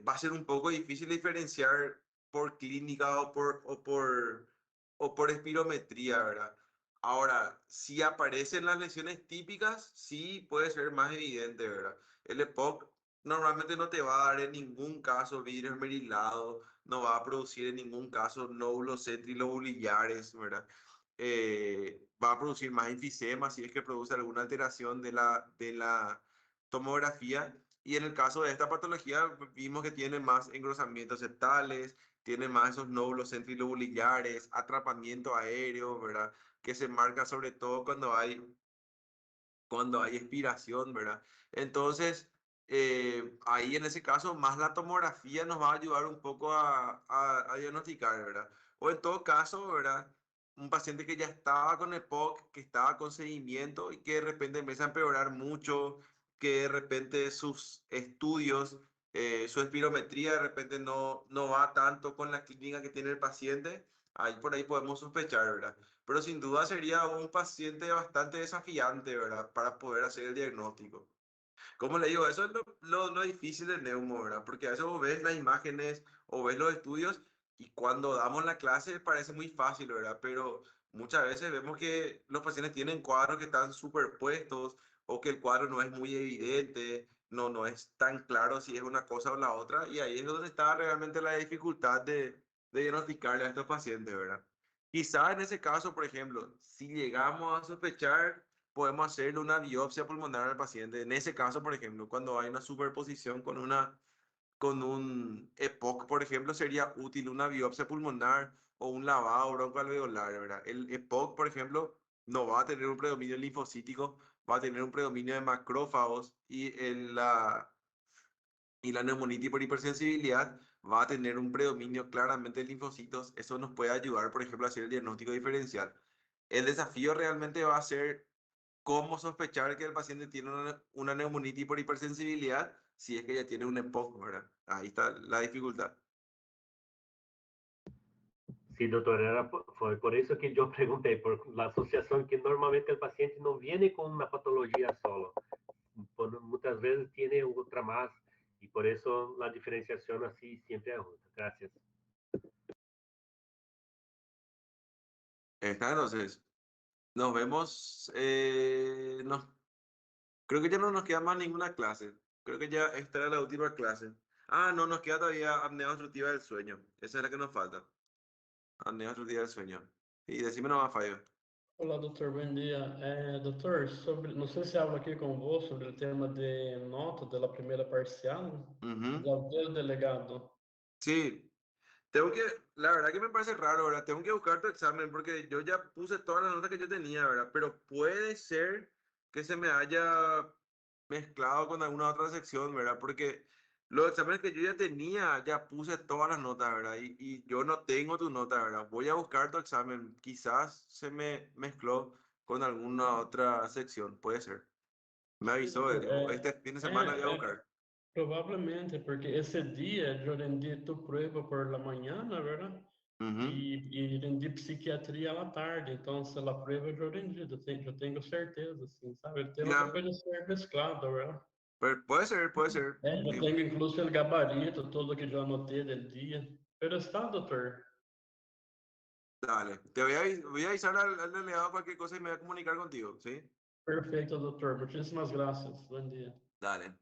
va a ser un poco difícil diferenciar por clínica o por espirometría, ¿verdad? Ahora, si aparecen las lesiones típicas, sí puede ser más evidente, ¿verdad? El EPOC normalmente no te va a dar en ningún caso vidrio esmerilado, no va a producir en ningún caso nódulos centrilobulillares, ¿verdad? Va a producir más enfisema si es que produce alguna alteración de la tomografía, Y en el caso de esta patología, vimos que tiene más engrosamientos septales, tiene más esos nódulos centrilobulares, atrapamiento aéreo, ¿verdad? Que se marca sobre todo cuando hay expiración, ¿verdad? Entonces, ahí en ese caso, más la tomografía nos va a ayudar un poco a diagnosticar, ¿verdad? O en todo caso, ¿verdad? Un paciente que ya estaba con EPOC, que estaba con seguimiento y que de repente empieza a empeorar mucho, que de repente sus estudios, su espirometría de repente no va tanto con la clínica que tiene el paciente, ahí por ahí podemos sospechar, ¿verdad? Pero sin duda sería un paciente bastante desafiante, ¿verdad? Para poder hacer el diagnóstico. Como le digo, eso es lo difícil del neumo, ¿verdad? Porque a veces vos ves las imágenes o ves los estudios y cuando damos la clase parece muy fácil, ¿verdad? Pero muchas veces vemos que los pacientes tienen cuadros que están superpuestos o que el cuadro no es muy evidente, no es tan claro si es una cosa o la otra y ahí es donde está realmente la dificultad de diagnosticarle a estos pacientes, ¿verdad? Quizá en ese caso, por ejemplo, si llegamos a sospechar podemos hacerle una biopsia pulmonar al paciente. En ese caso, por ejemplo, cuando hay una superposición con un EPOC, por ejemplo, sería útil una biopsia pulmonar o un lavado broncoalveolar, ¿verdad? El EPOC, por ejemplo, no va a tener un predominio linfocítico, va a tener un predominio de macrófagos y la neumonitis por hipersensibilidad va a tener un predominio claramente de linfocitos. Eso nos puede ayudar, por ejemplo, a hacer el diagnóstico diferencial. El desafío realmente va a ser cómo sospechar que el paciente tiene una neumonitis por hipersensibilidad si es que ya tiene un EPOC, ¿verdad? Ahí está la dificultad. Sí, doctor, fue por eso que yo pregunté, por la asociación que normalmente el paciente no viene con una patología solo, muchas veces tiene otra más y por eso la diferenciación así siempre ayuda. Gracias. Está, entonces, nos vemos. Creo que ya no nos queda más ninguna clase. Creo que ya esta era la última clase. Ah, no, nos queda todavía apnea obstructiva del sueño. Esa es la que nos falta. Apnea obstructiva del sueño. Y decime nomás, Fabio. Olá, doutor, bom dia. Doutor, não sei se hablo aqui com você sobre o tema de nota da primeira parcial, Ujú. já o delegado. Sí, tengo que, la verdad que me parece raro, ¿verdad? Tengo que buscar tu examen porque yo ya puse todas las notas que yo tenía, ¿verdad? Pero puede ser que se me haya mezclado con alguna otra sección, ¿verdad? Porque los exámenes que yo ya tenía, ya puse todas las notas, ¿verdad? Y yo no tengo tu nota, ¿verdad? Voy a buscar tu examen. Quizás se me mezcló con alguna otra sección, puede ser. Me Sim, avisó él, doutor, dijo, este fin de semana voy a buscar. provavelmente, porque esse dia eu rendi tu prova por la manhã, na verdade, Ujú. e rendi psiquiatria à tarde, então se a prova eu rendi, eu tenho certeza, assim, sabe? O tema que Ya, pode ser mesclado, ¿verdad? puede ser, puede ser. Eu Sí. tenho incluso o gabarito todo que eu anotei del dia. Pero está, doutor. Dale, voy a avisar al delegado cualquier cosa y me voy a comunicar contigo, ¿sí? Perfeito, doutor. Muitíssimas graças. Bom dia. Dale.